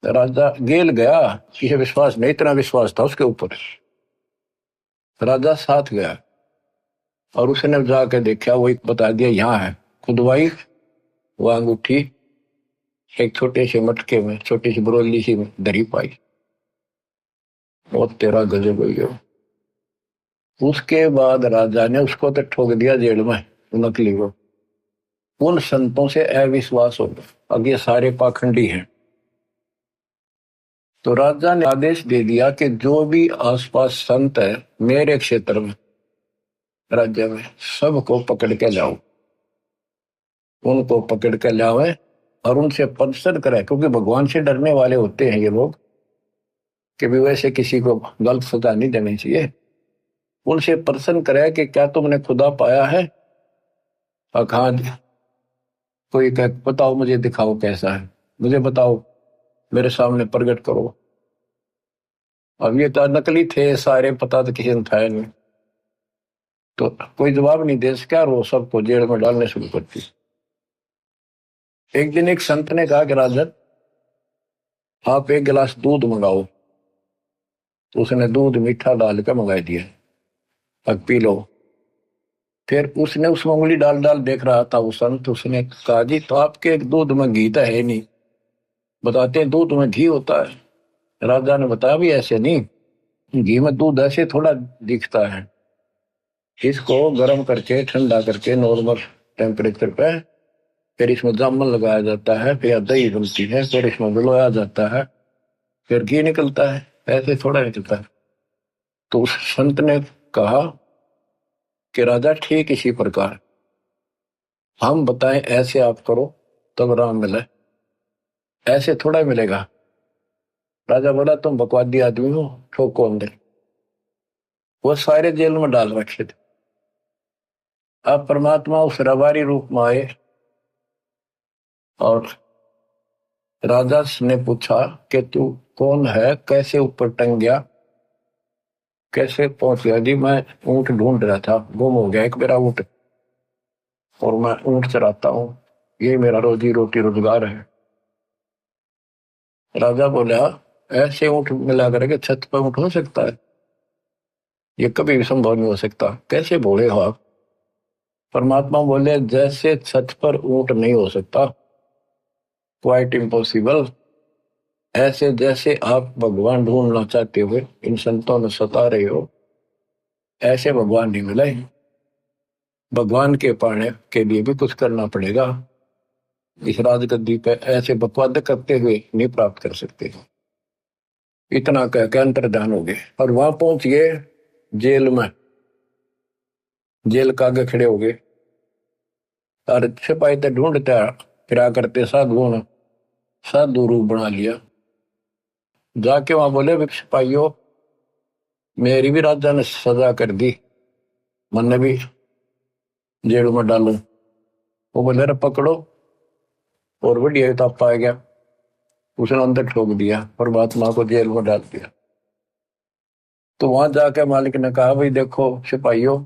S1: राजा गेल गया, किसी विश्वास नहीं, इतना विश्वास था उसके ऊपर। राजा साथ गया और उसने जाके देखा, वही बता दिया यहाँ है। खुदवाई वह अंगूठी एक छोटे से मटके में, छोटी सी बरोली सी दरी पाई। और तेरा गजब हो गया। उसके बाद राजा ने उसको तो ठोक दिया जेल में, नकली को। उन संतों से अविश्वास हो गया, अब ये सारे पाखंडी हैं। तो राजा ने आदेश दे दिया कि जो भी आसपास संत है मेरे क्षेत्र में, राज्य में, सबको पकड़ के लाओ। उनको पकड़ के लाओ और उनसे परिषद कराए, क्योंकि भगवान से डरने वाले होते हैं ये लोग, कि भी वैसे किसी को गलत सजा नहीं देनी चाहिए। उनसे प्रश्न कराए कि क्या तुमने खुदा पाया है? हाँ, कोई कह बताओ मुझे, दिखाओ कैसा है, मुझे बताओ, मेरे सामने प्रकट करो। अब ये तो नकली थे सारे, पता तो किसी ने था नहीं, तो कोई जवाब नहीं दे सका, वो सबको जेल में डालने शुरू करती। एक दिन एक संत ने कहा कि राजन आप एक गिलास दूध मंगाओ। तो उसने दूध मीठा डाल कर मंगा दिया, अब पी लो। फिर उसने उसमें उंगली डाल डाल देख रहा था वो संत। उसने कहा जी तो आपके दूध में घी तो है नहीं, बताते हैं दूध में घी होता है। राजा ने बताया भी ऐसे नहीं, घी में दूध ऐसे थोड़ा दिखता है। इसको गर्म करके ठंडा करके नॉर्मल टेम्परेचर पे, फिर इसमें जामन लगाया जाता है, फिर दही बनती है, फिर इसमें मिलाया जाता है, फिर घी निकलता है, ऐसे थोड़ा निकलता है। तो उस संत ने कहा कि राजा ठीक इसी प्रकार हम बताएं ऐसे आप करो तब राम मिले, ऐसे थोड़ा मिलेगा। राजा बोला तुम बकवादी आदमी हो, ठोको अंदर। वो सारे जेल में डाल रखे थे। अब परमात्मा उस रबारी रूप में आए और राजा ने पूछा कि तू कौन है, कैसे ऊपर टंग गया, कैसे पहुंच गया? जी मैं ऊंट ढूंढ रहा था, गुम हो गया एक मेरा ऊंट, और मैं ऊंट चराता हूँ, ये मेरा रोजी रोटी रोजगार है। राजा बोला ऐसे ऊंट मिला करके छत पर ऊंट हो सकता है? ये कभी भी संभव नहीं हो सकता, कैसे बोले हो आप? परमात्मा बोले जैसे छत पर ऊंट नहीं हो सकता, क्वाइट इम्पॉसिबल, ऐसे जैसे आप भगवान ढूंढना चाहते हुए इन संतों में सता रहे हो, ऐसे भगवान नहीं मिले। भगवान के पाने के लिए भी कुछ करना पड़ेगा। इस राजगद्दी पे ऐसे बकवाद करते हुए नहीं प्राप्त कर सकते। इतना कह के अंतर्धान हो गए और वहां पहुंच गए जेल में। जेल का आगे खड़े हो गए और सिपाही तो ढूंढते फिरा करते, साधुओं ने साधु रूप बना लिया। जाके वहां बोले सिपाहियों मेरी भी राजा ने सजा कर दी, मैंने भी जेल में डालू। वो बोले रे पकड़ो, और बढ़िया तापा आ गया, उसने अंदर ठोक दिया, परमात्मा को जेल में डाल दिया। तो वहां जाकर मालिक ने कहा भाई देखो सिपाहियों,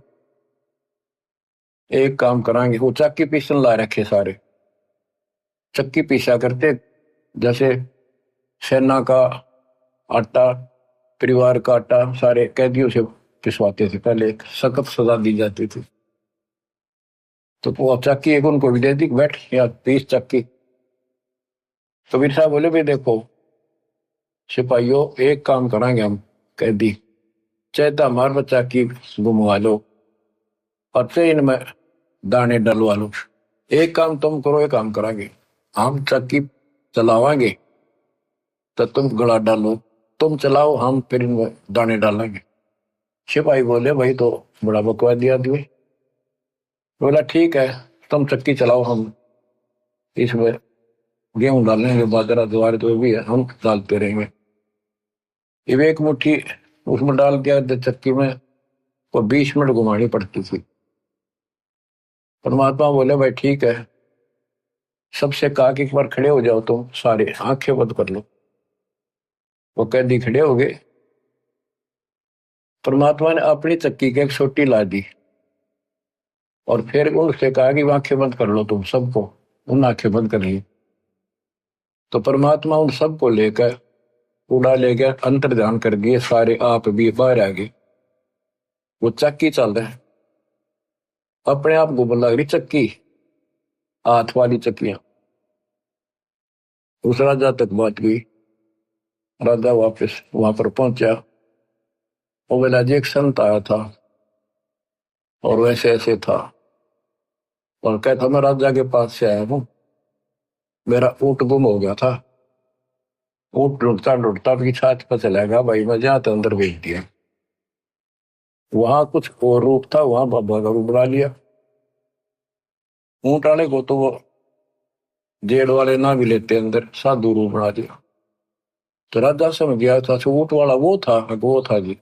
S1: एक काम करांगे, वो चक्की पीसन ला रखे सारे, चक्की पीसा करते, जैसे सेना का आटा, परिवार का आटा सारे कैदियों से पिसवाते थे, पहले एक सख्त सजा दी जाती थी। तो वो चक्की एक उनको भी दे दी, बैठ या 30 चक्की। तो वीर साहब बोले भाई देखो सिपाहियों एक काम करांगे हम, कैदी चाहे तो हमारे बच्चा की घुमवा लो और फिर इनमें दाने डलवा लो। एक काम तुम करो, एक काम करांगे, हम चक्की चलावांगे तो तुम गड़ा डालो, तुम चलाओ हम फिर इनमें दाने डालेंगे। सिपाही बोले भाई तो बड़ा बकवादी आदमी, बोला ठीक है, तुम चक्की चलाओ, हम इसमें गेहूं डालेंगे, बाजरा ज्वार जो भी है हम डालते रहेंगे। ये एक मुट्ठी उसमें डाल दिया चक्की में, वो 20 मिनट घुमानी पड़ती थी। परमात्मा बोले भाई ठीक है, सबसे कहा कि एक बार खड़े हो जाओ, तुम सारे आंखें बंद कर लो। वो कैदी खड़े हो गए। परमात्मा ने अपनी चक्की की एक सोटी ला दी और फिर उनसे कहा कि आंखें बंद कर लो तुम सबको। उन आंखें बंद कर ली तो परमात्मा उन सबको लेकर उड़ा ले गया, अंतर ध्यान कर दिए, सारे आप भी बाहर आ गए। वो चक्की चल रहा है, अपने आप घूमने लग रही चक्की, हाथ वाली चक्कियां। उस राजा तक बात गई। राजा वापस वहां पर पहुंचा। वो बोला जी एक संत आया था और वैसे ऐसे था, और कहता मैं राजा के पास से आया हूँ, मेरा ऊँट गुम हो गया था। ऊँट ढूंढता ढूंढता भी छाछ पर चला गया, भाई मैं जहाँ तो अंदर भेज दिया। वहां कुछ और रूप था, वहां बाबा का रूप बना लिया। ऊँट वाले को तो वो जेड़ वाले ना भी लेते, अंदर साधु रूप बना दिया। तो राजा समझ गया था ऊँट वाला वो था जी।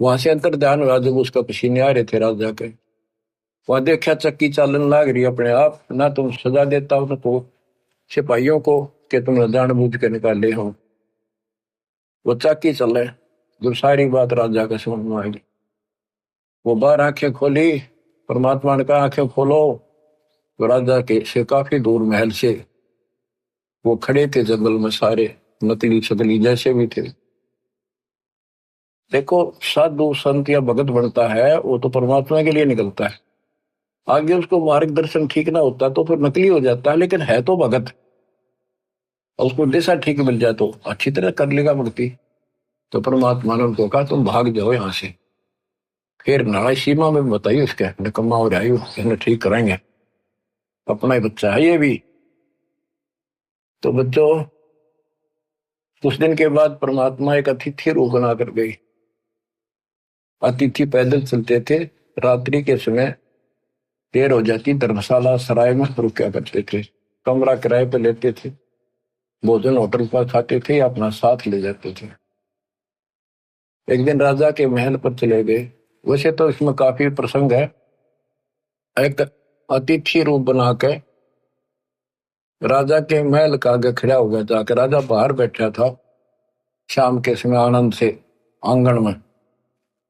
S1: वहां से अंतर ध्यान हुआ, जब उसका पसीने आ रहे थे राजा के, वहां देखा चक्की चालन लाग रही अपने आप, ना तुम सजा देता उनको सिपाहियों को कि तुमने जानबूझ के निकाले हो। वो चक्की चले, जब सारी बात राजा के समझ में आई, वो बाहर आंखें खोली। परमात्मा ने कहा आंखें खोलो। तो राजा के से काफी दूर महल से वो खड़े थे जंगल में, सारे नकली शकली जैसे भी थे। देखो, साधु संत या भगत बनता है वो तो परमात्मा के लिए निकलता है। आगे उसको मार्गदर्शन ठीक ना होता तो फिर नकली हो जाता है, लेकिन है तो भगत। और उसको दिशा ठीक मिल जाए तो अच्छी तरह कर लेगा भक्ति। तो परमात्मा ने उनको कहा तुम भाग जाओ यहाँ से। फिर नाराय सीमा में बताइए उसके निकम्मा हो रहा है, ठीक कराएंगे, अपना ही बच्चा है ये भी। तो बच्चों, कुछ दिन के बाद परमात्मा एक अतिथि रूप बना कर गई। अतिथि पैदल चलते थे, रात्रि के समय देर हो जाती, धर्मशाला सराय में रुका करते थे, कमरा किराए पे लेते थे, भोजन होटल पर खाते थे या अपना साथ ले जाते थे। एक दिन राजा के महल पर चले गए। वैसे तो इसमें काफी प्रसंग है। एक अतिथि रूप बना के राजा के महल का आगे खड़ा हो गया, जाकर राजा बाहर बैठा था शाम के समय आनंद से आंगन में,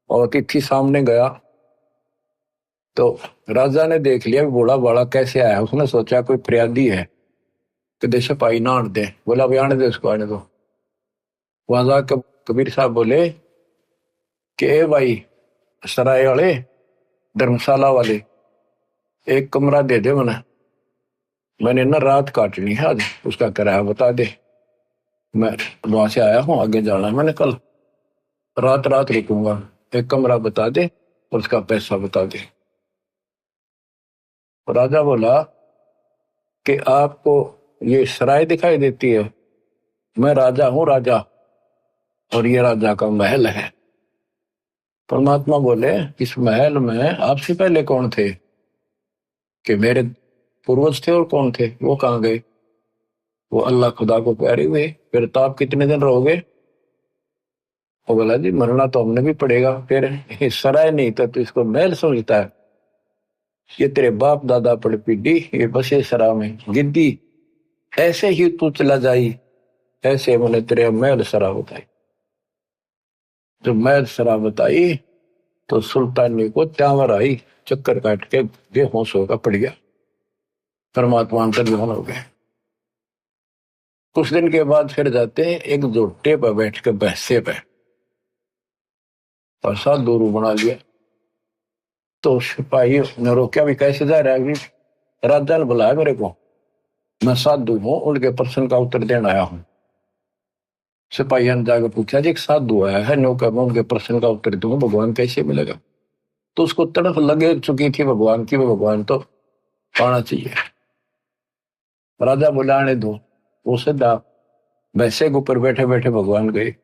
S1: और अतिथि सामने गया तो राजा ने देख लिया बूढ़ा बाड़ा कैसे आया। उसने सोचा कोई फरियादी है कि दे सिपाही ना आने दे। बोला भाई आने दे उसको, आने दो। वहां जाकर कबीर साहब बोले कि ए भाई सराय वाले, धर्मशाला वाले, एक कमरा दे दे मैंने ना रात काटनी है आज, उसका किराया बता दे। मैं वहां से आया हूँ, आगे जाना है मैंने, कल रात रात रुकूंगा, एक कमरा बता दे और उसका पैसा बता दे। राजा बोला कि आपको ये सराय दिखाई देती है, मैं राजा हूं राजा, और ये राजा का महल है। परमात्मा बोले इस महल में आपसे पहले कौन थे? कि मेरे पूर्वज थे, और कौन थे? वो कहाँ गए? वो अल्लाह खुदा को प्यारे हुए। फिर तो आप कितने दिन रहोगे? वो बोला जी मरना तो हमने भी पड़ेगा। फिर ये सराय नहीं था तो इसको महल समझता है? ये तेरे बाप दादा पड़ पीढ़ी ये बसे सरा में गिद्दी, ऐसे ही तू चला जाई, ऐसे मैंने तेरे महल सरा बताई। जब महल सरा बताई तो सुल्तानी को त्यावर आई, चक्कर काट के बेहोश होकर पड़ गया। परमात्मा अंतर्ध्यान हो गए। कुछ दिन के बाद फिर जाते हैं एक जोटे पर बैठ के बहसे पे, और साधु रूप बना लिया। तो सिपाही ने रोका भी कैसे जा रहा है? राजा ने बुलाया मेरे को, मैं साधु हूँ, उनके प्रश्न का उत्तर देने आया हूँ। सिपाही ने जाकर पूछा जी एक साधु आया है, नौका मैं उनके प्रश्न का उत्तर दूंगा, भगवान कैसे मिलेगा? तो उसको तड़फ लगे चुकी थी भगवान की, वो भगवान तो पाना चाहिए। राजा बुलाने दो। वो सीधा वैसे के ऊपर बैठे बैठे भगवान गए।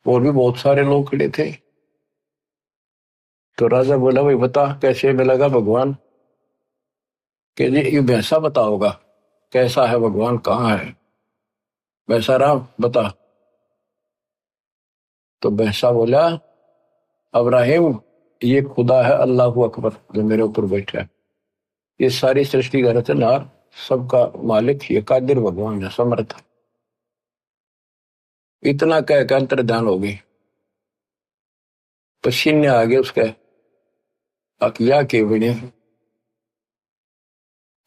S1: और भी बहुत सारे लोग खड़े थे। तो राजा बोला भाई बता कैसे मिलेगा भगवान। कि जी ये भैंसा बताओगा कैसा है भगवान, कहाँ है भैंसा राम बता। तो भैंसा बोला अब्राहिम ये खुदा है अल्लाह अकबर जो मेरे ऊपर बैठा है, ये सारी सृष्टि का रचनहार सबका मालिक ये कादिर भगवान है समर्थ। इतना कह के अंतर्ध्यान हो गई, पसीने आ गए उसके अकिया के बने।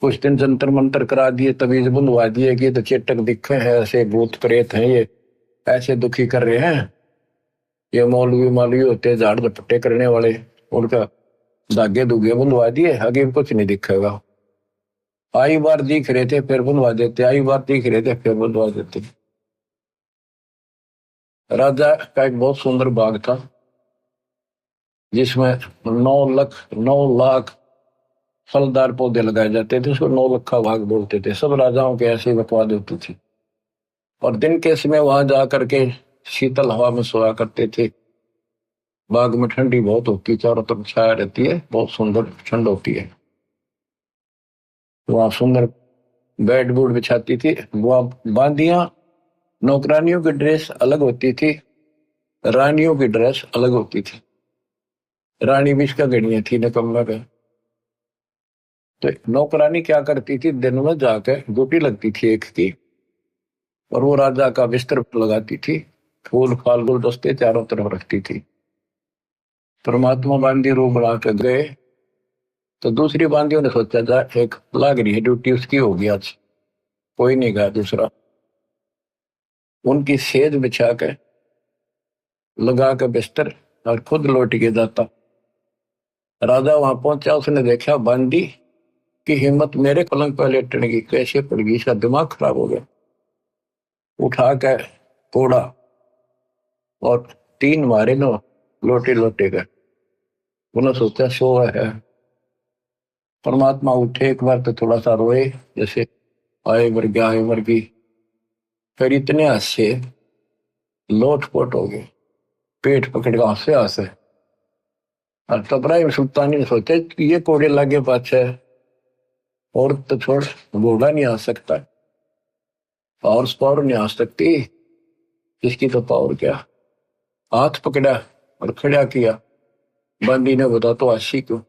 S1: कुछ दिन जंतर मंतर करा दिए, तवीज बुलवा दिए कि तो चेटक दिखे हैं, ऐसे भूत प्रेत हैं, ये ऐसे दुखी कर रहे हैं, ये मौलवी मालवी होते हैं झाड़ झपट्टे करने वाले, उनका धागे धुगे बुलवा दिए, आगे कुछ नहीं दिखेगा। आई बार दिख रहे थे फिर बुलवा देते, आई बार दिख रहे थे फिर बुलवा देते। राजा का एक बहुत सुंदर बाग था जिसमें 9 लाख फलदार पौधे लगाए जाते थे, उसको 9 लखा बाग बोलते थे। सब राजाओं के ऐसे बकवाद होती थी और दिन के समय वहां जाकर के शीतल हवा में सोया करते थे। बाग में ठंडी बहुत होती, चारों तरफ छाया रहती है, बहुत सुंदर ठंड होती है। वहां सुंदर बेड बूड बिछाती थी। वहां बांदियां, नौकरानियों की ड्रेस अलग होती थी, रानियों की ड्रेस अलग होती थी। रानी भी इसका गणिया थी नकम्मा का। तो नौकरानी क्या करती थी, दिन में जाकर ड्यूटी लगती थी एक की, और वो राजा का बिस्तर लगाती थी, फूल फाल गुलदस्ते चारों तरफ रखती थी। परमात्मा बांदी रूप बना के गए तो दूसरी बांदियों ने सोचा जा एक लाग रही है ड्यूटी उसकी होगी आज, कोई नहीं गया दूसरा। उनकी सेज बिछा के लगा के बिस्तर और खुद लौट के जाता। राजा वहां पहुंचा, उसने देखा बांदी की हिम्मत मेरे पलंग पर लेटने की कैसे पड़ गई, इसका दिमाग खराब हो गया। उठा के तोड़ा और 3 मारे नो लोटे लोटे का। उन्होंने सोचा सो है। परमात्मा उठे, एक बार तो थोड़ा सा रोए जैसे आए मर गया आए मर गई, फिर इतने हंसे लोटपोट हो गए, पेट पकड़ के हंसे हंसे। और तबराइम सुल्तानी ने सोचा कि ये कोड़े लागे पाछे और तो छोड़, घोड़ा नहीं आ सकता, हॉर्स पावर नहीं आ सकती, इसकी तो पावर क्या। हाथ पकड़ा और खड़ा किया। बंदी ने बता तो आशी क्यों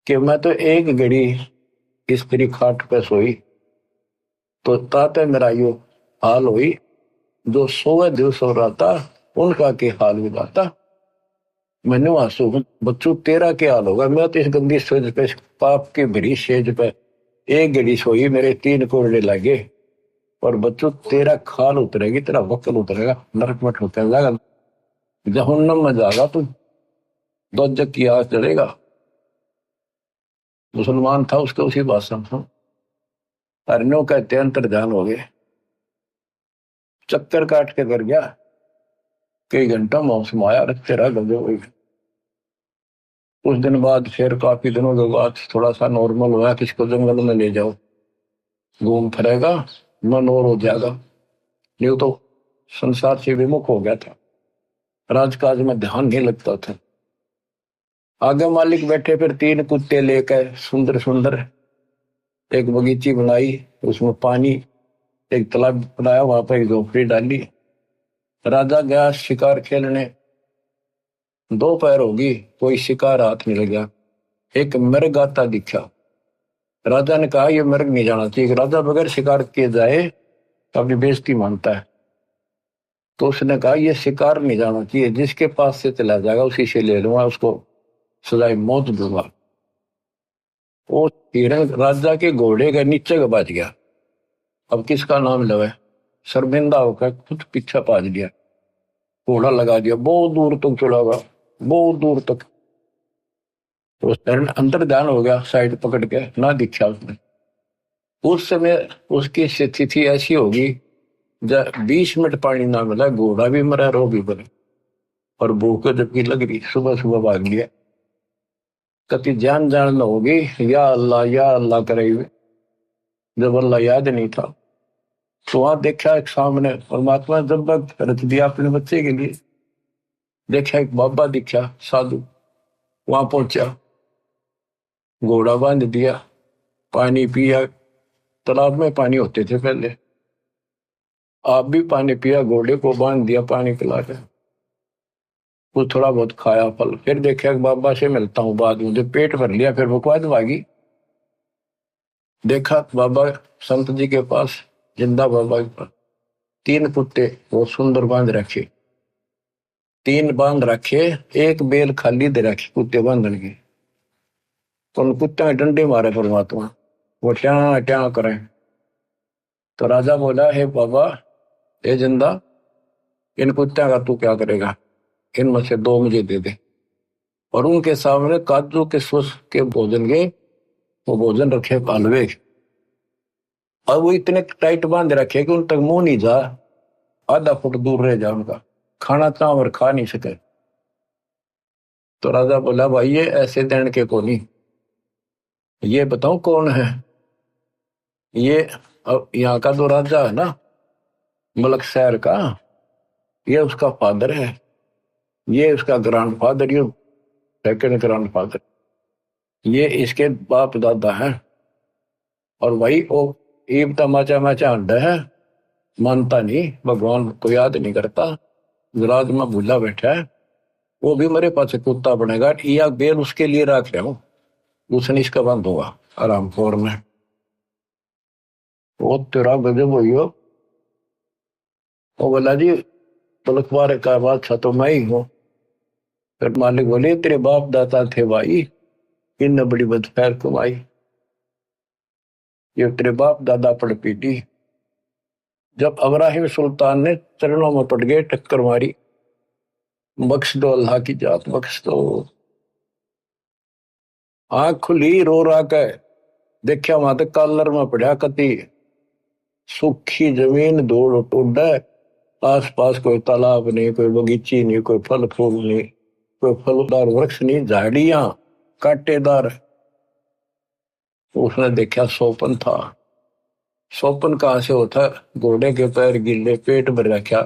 S1: कि मैं तो एक घड़ी स्त्री खाट पे सोई तो ताते मेरा यो हाल हुई, जो 100 दिवस हो रहा था उनका के हाल हो जाता। मैंने आंसू बच्चों तेरा क्या हाल होगा, मैं तो इस गंदी सेज पे, पाप की भरी सेज पे एक घड़ी सोई, मेरे 3 कोड़े लगे, और बच्चों तेरा खाल उतरेगी, तेरा वक्ल उतरेगा, नरक में ठोकर जाएगा, जहन्नम में जाएगा तू, दोजक की आग चलेगा। मुसलमान था उसके उसी भाषा में हरनों कहते अंतर्ध्यान हो गए। चक्कर काट के कर गया, कई घंटा मौसम आया, रखते रहा गजे हुई। कुछ दिन बाद फिर काफी दिनों के बाद थोड़ा सा नॉर्मल हुआ, किसको जंगल में ले जाओ घूम फिरेगा, मन और हो जाएगा। नहीं तो संसार से विमुख हो गया था, राजकाज में ध्यान नहीं लगता था। आगे मालिक बैठे, फिर 3 कुत्ते लेकर सुंदर सुंदर एक बगीची बनाई, उसमें पानी, एक तालाब बनाया, वहां पर एक झोपड़ी डाली। राजा गया शिकार खेलने, दोपहर होगी, कोई शिकार हाथ नहीं लगा। एक मृग आता दिखा। राजा ने कहा यह मृग नहीं जाना चाहिए, राजा बगैर शिकार किए जाए तो अपनी बेइज्जती मानता है। तो उसने कहा यह शिकार नहीं जाना चाहिए, जिसके पास से चला जाएगा उसी से ले लूंगा, उसको सजाए मौत दूंगा। वो हिरण राजा के घोड़े के नीचे का बच गया। अब किसका नाम लवे, शर्मिंदा होकर खुद पीछा पाज लिया, घोड़ा लगा दिया, बहुत दूर तक चला गया, बहुत दूर तक। तो हिरण अंदर ध्यान हो गया, साइड पकड़ के ना दिखा उसने। उस समय उसकी स्थिति ऐसी होगी जब 20 मिनट पानी ना मिला, घोड़ा भी मरा, रो भी मरा, और भूख जबकि लग रही, सुबह सुबह भाग लिया। कति जान जान न होगी, या अल्लाह करे हुए, जब अल्लाह याद नहीं था। तो वहां देखा एक सामने परमात्मा जब रख दिया अपने बच्चे के लिए, देखा एक बाबा दिखा साधु, वहां पहुंचा, घोड़ा बांध दिया, पानी पिया। तालाब में पानी होते थे पहले, आप भी पानी पिया, घोड़े को बांध दिया, पानी पिला के कुछ थोड़ा बहुत खाया फल। फिर देखा बाबा से मिलता हूँ बाद में, जब पेट भर लिया फिर बकवाद भागी। देखा बाबा संत जी के पास, जिंदा बाबा के पास 3 कुत्ते बहुत सुंदर बांध रखे, 3 बांध रखे, एक बेल खाली दे रखी कुत्ते बांधने की। उन कुत्ते डंडे मारे परमात्मा, वो ट्या ट्या करें। तो राजा बोला, हे बाबा, हे जिंदा, इन कुत्ते का तू क्या करेगा, इनमें से 2 मुझे दे दे। और उनके सामने काजू के सुस के भोजन के वो भोजन रखे हलवे, और वो इतने टाइट बांध रखे कि उन तक मुंह नहीं जा, आधा फुट दूर रह जा उनका, खाना चावर खा नहीं सके। तो राजा बोला, भाई ये ऐसे देने के को नहीं, ये बताओ कौन है ये। अब यहाँ का जो राजा है ना, मलक शहर का, ये उसका फादर है, ये उसका ग्रैंड फादर, ये सेकंड ग्रैंड फादर, ये इसके बाप दादा है। और भाई वो ईब तमाचा माचा अंडा है, मानता नहीं, भगवान को याद नहीं करता, राज में भूला बैठा है। वो भी मेरे पास कुत्ता बनेगा, या बेल उसके लिए रख रहा हूं, उसने इसका बंद होगा आराम खोर में। वो तेरा गजब हुई हो। वो बोला, जी पलखवार का बादशाह तो मैं ही हूँ। फिर मालिक बोले, तेरे बाप दादा थे भाई, इन बड़ी बदखैर कमाई, ये तेरे बाप दादा पड़ पीटी। जब अब्राहिम सुल्तान ने चरणों में पड़ गए, टक्कर मारी, बख्श दो अल्लाह की जात बख्श दो। आंख खुली, रो रहा के देखा वहां तक कॉलर में पड़ा कति सूखी जमीन, धूल उड़, आस पास कोई तालाब नहीं, कोई बगीची नहीं, कोई फल फूल नहीं, कोई फलदार वृक्ष नहीं, झाड़ियां कांटेदार। उसने देखा सोपन था। सोपन कहां से होता, घोड़े के पैर गिले, पेट भर रखा,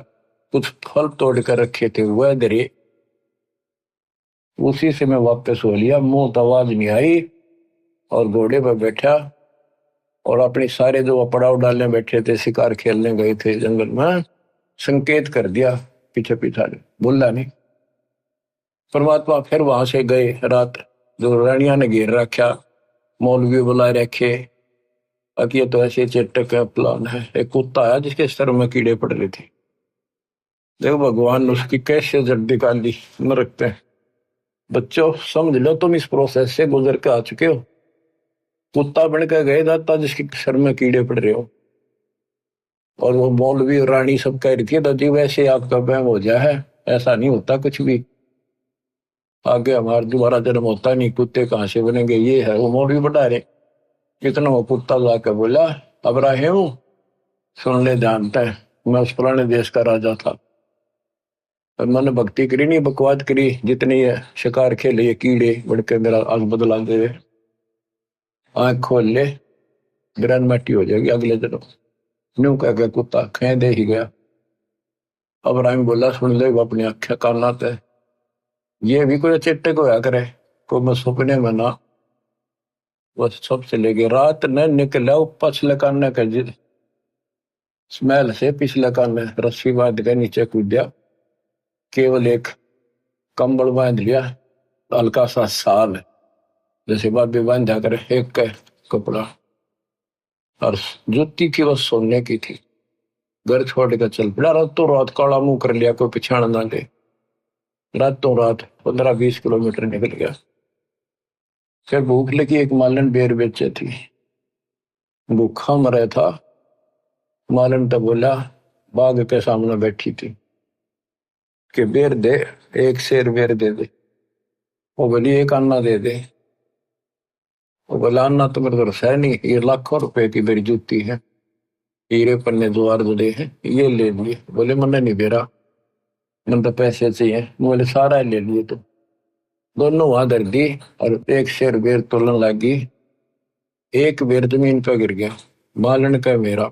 S1: कुछ फल तोड़ कर रखे थे वह दरे, उसी से मैं वापस हो लिया, मुंह तो आवाज नहीं आई, और घोड़े पर बैठा, और अपने सारे जो पड़ाव डालने बैठे थे, शिकार खेलने गए थे जंगल में, संकेत कर दिया पीछे पीछा, बोला नहीं। परमात्मा फिर वहां से गए, रात जो रानिया ने घेर रखा, मौलवी बुला रखे, अब ये तो ऐसे चेटक का प्लान है। एक कुत्ता आया जिसके सर में कीड़े पड़ रहे थे, देखो भगवान ने उसकी कैसे जड़ निकाली, न रखते हैं। बच्चों समझ लो, तुम इस प्रोसेस से गुजर के आ चुके हो, कुत्ता बन के गए दाता जिसके सर में कीड़े पड़ रहे हो, और वो मौलवी और रानी सब कह रही थी, दादी वैसे आपका वहम हो जाए है, ऐसा नहीं होता कुछ भी, आगे हमारा दोबारा जन्म होता नहीं, कुत्ते कहां से बनेंगे, ये है वो मौलवी बढ़ा रहे। कितना वो कुत्ता जाकर बोला, अब्राहिम सुन ले, जानता है मैं उस पुराने देश का राजा था, और मैंने भक्ति करी नहीं, बकवाद करी, जितनी है शिकार खेले, ये कीड़े बढ़ के मेरा आज बदला दे, आंख खोल ले, ग्रैंड मैटी हो जाएगी अगले जन्म। न्यू कह के कुत्ता खे दे ही गया। अब्राहिम बोला, सुन ले अपनी अख्या काना ते, ये भी कोई चेटे को होया करे, को मैं सपने में ना, बस सब चले गए। रात न निकला पछले कान के स्मेल से, पिछले कान रस्सी बांध के नीचे कूदा, केवल एक कंबल बांध लिया, हल्का सा साल जैसे बाबी बांधा करे, एक का कपड़ा, और जुत्ती की बस सोने की थी। घर छोड़ कर चल पड़ा, रातों रात काला मुंह कर लिया, कोई पिछाड़ ना ले, रातों रात 15-20 किलोमीटर निकल गया। फिर भूख लगी, एक मालन बेर बेचे थी, भूखा मरा था। मालन तो बोला, बाग के सामने बैठी थी कि बेर दे, एक शेर बेर दे दे। वो बोली, एक अन्ना दे दे। वो बोला, अन्ना तो मेरे तरफ है नहीं, ये लाखों रुपए की मेरी जूती है, हीरे पन्ने द्वार जुड़े हैं, ये ले लिए। बोले, मैंने नहीं दे रहा, मैंने तो पैसे चाहिए। बोले, सारा ले लिए। तो दोनों वहां धर दी, और एक शेर बेर तोलन लगी, एक बेर जमीन पर गिर गया, मालन का मेरा,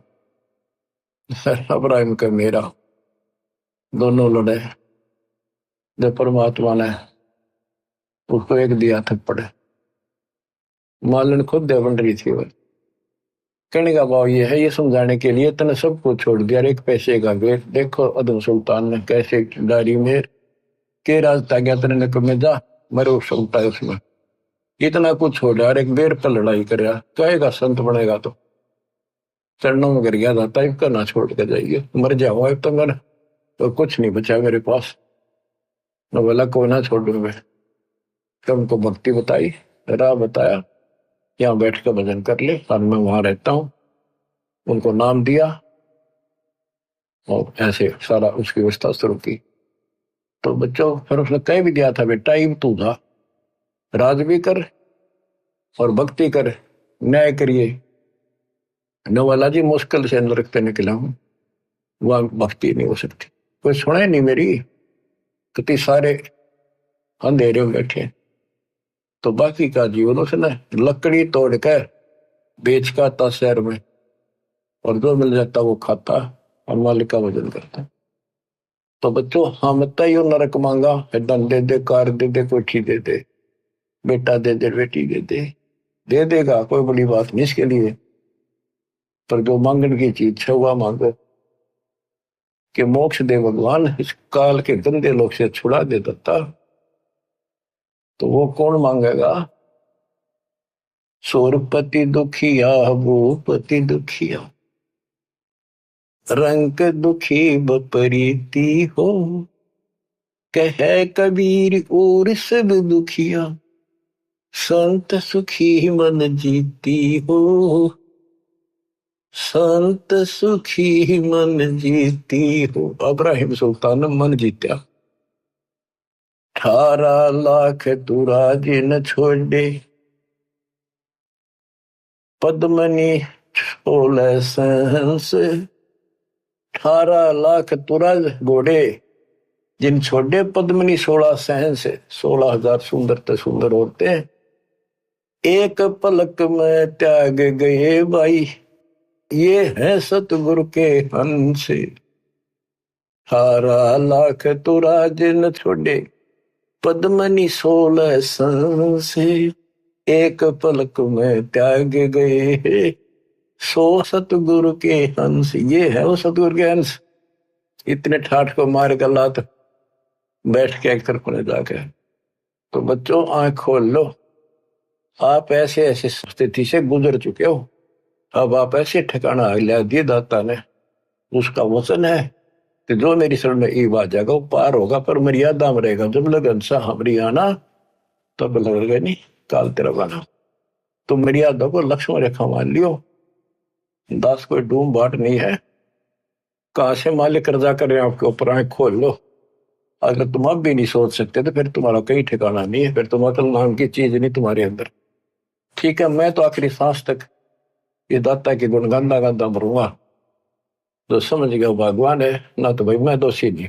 S1: अब्राहिम का मेरा, दोनों लड़े। जो परमात्मा ने उसको एक दिया थप्पड़, मालन खुद दे बन रही थी। वो कहने का भाव ये है, ये समझाने के लिए तने सब कुछ छोड़ दिया, एक पैसे का वेट देखो अदम सुल्तान ने कैसे डायरी में के रास्ता गया तेरे में जा मरो सुनता है उसमें, इतना कुछ छोड़ दिया, एक बेर पर लड़ाई कर कहेगा संत बनेगा तो चरणों में गिर गया जाता है, करना छोड़ के जाइए मर जाओ तो मर, तो कुछ नहीं बचा मेरे पास, न बोला को ना छोड़ू मैं। तुमको भक्ति बताई, राह बताया, यहाँ बैठ कर भजन कर ले, और मैं वहां रहता हूँ, उनको नाम दिया और ऐसे सारा उसकी व्यवस्था शुरू की। तो बच्चों फिर उसने कह भी दिया था बेटा टाइम तू था, राज भी कर और भक्ति कर, न्याय करिए। नवाला जी मुश्किल से नरक पे निकला हूं, वह भक्ति नहीं हो सकती, कोई सुने नहीं मेरी, कितने सारे अंधेरे में बैठे। तो बाकी का जीवन उसने लकड़ी तोड़ कर बेच का था शहर में, और जो मिल जाता वो खाता और मालिक का भजन करता। तो बच्चों हम तय नरक मांगा, धन दे दे, कार दे दे, कोठी दे दे, बेटा दे दे, बेटी दे देगा, कोई बड़ी बात नहीं इसके लिए। पर जो मांगने की चीज है वह मांगो कि मोक्ष दे भगवान, इस काल के गंदे लोग से छुड़ा दे दत्ता। तो वो कौन मांगेगा? सोरपति दुखिया, भूपति दुखिया, रंग दुखी बपरीती हो, कह कबीर और सब दुखिया, संत सुखी मन जीती हो, संत सुखी मन जीती हो। इब्राहिम सुल्तान ने मन जीत्या, 18 लाख तुराज न छोड़े, पद्मनी 16 सहंस, 18 लाख तुराज घोड़े जिन छोड़े, पद्मनी 16 सहंस, 16,000 सुंदर ते सुंदर औरतें एक पलक में त्याग गए भाई, ये है सतगुरु के हंस। 18 लाख तुराज न छोड़े, पद्मनी 16 सहंस, एक पलक में त्याग गए, सो सतगुरु के हंस। ये है वो सतगुरु के हंस, इतने ठाठ को मार कर लात बैठ के एक तरफ जाके। तो बच्चों आंख खोल लो, आप ऐसे ऐसे स्थिति से गुजर चुके हो, अब आप ऐसे ठिकाना हिला दिए दाता ने, उसका वचन है कि जो मेरी शरण में ईब आ जाएगा वो पार होगा, पर मर्यादा में रहेगा। जब लगन सा हमारी आना तब लगेगा नहीं काल तेरा बना। तो मर्यादा को लक्ष्मण रेखा मान लियो, दास कोई डूम बाट नहीं है, कहां से मालिक कर्जा कर रहे हैं आपके ऊपर, आंख खोल लो। अगर तुम अब भी नहीं सोच सकते तो फिर तुम्हारा कहीं ठिकाना नहीं है, फिर तुम अकल नाम की चीज नहीं तुम्हारे अंदर। ठीक है, मैं तो आखिरी सांस तक ये दाता के गुण गांदा गांदा मरूंगा, जो समझ गया भगवान है ना, तो भाई मैं दोषी नहीं,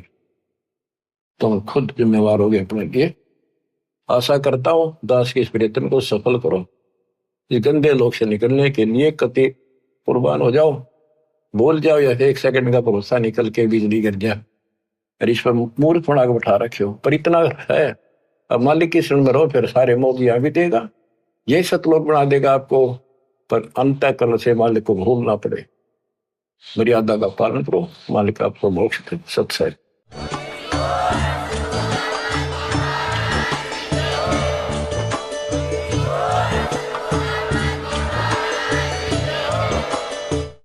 S1: तुम खुद जिम्मेवार हो गए अपने लिए। आशा करता हूं दास के इस प्रयत्न को सफल करो, इस गंदे लोग से निकलने के लिए कति कुर्बान हो जाओ, बोल जाओ या 1 सेकंड का भरोसा निकल के बिजली गिर जाए, और इस पर मूर्ख बना के बैठा रखे हो, पर इतना है अब मालिक की शरण में रहो, फिर सारे मोगिया भी देगा, यही सतलोक बना देगा आपको, पर अंतःकरण से मालिक को भूलना पड़े। मर्यादा का पालन करो, मालिक आपको मोक्ष दे। सत्संग।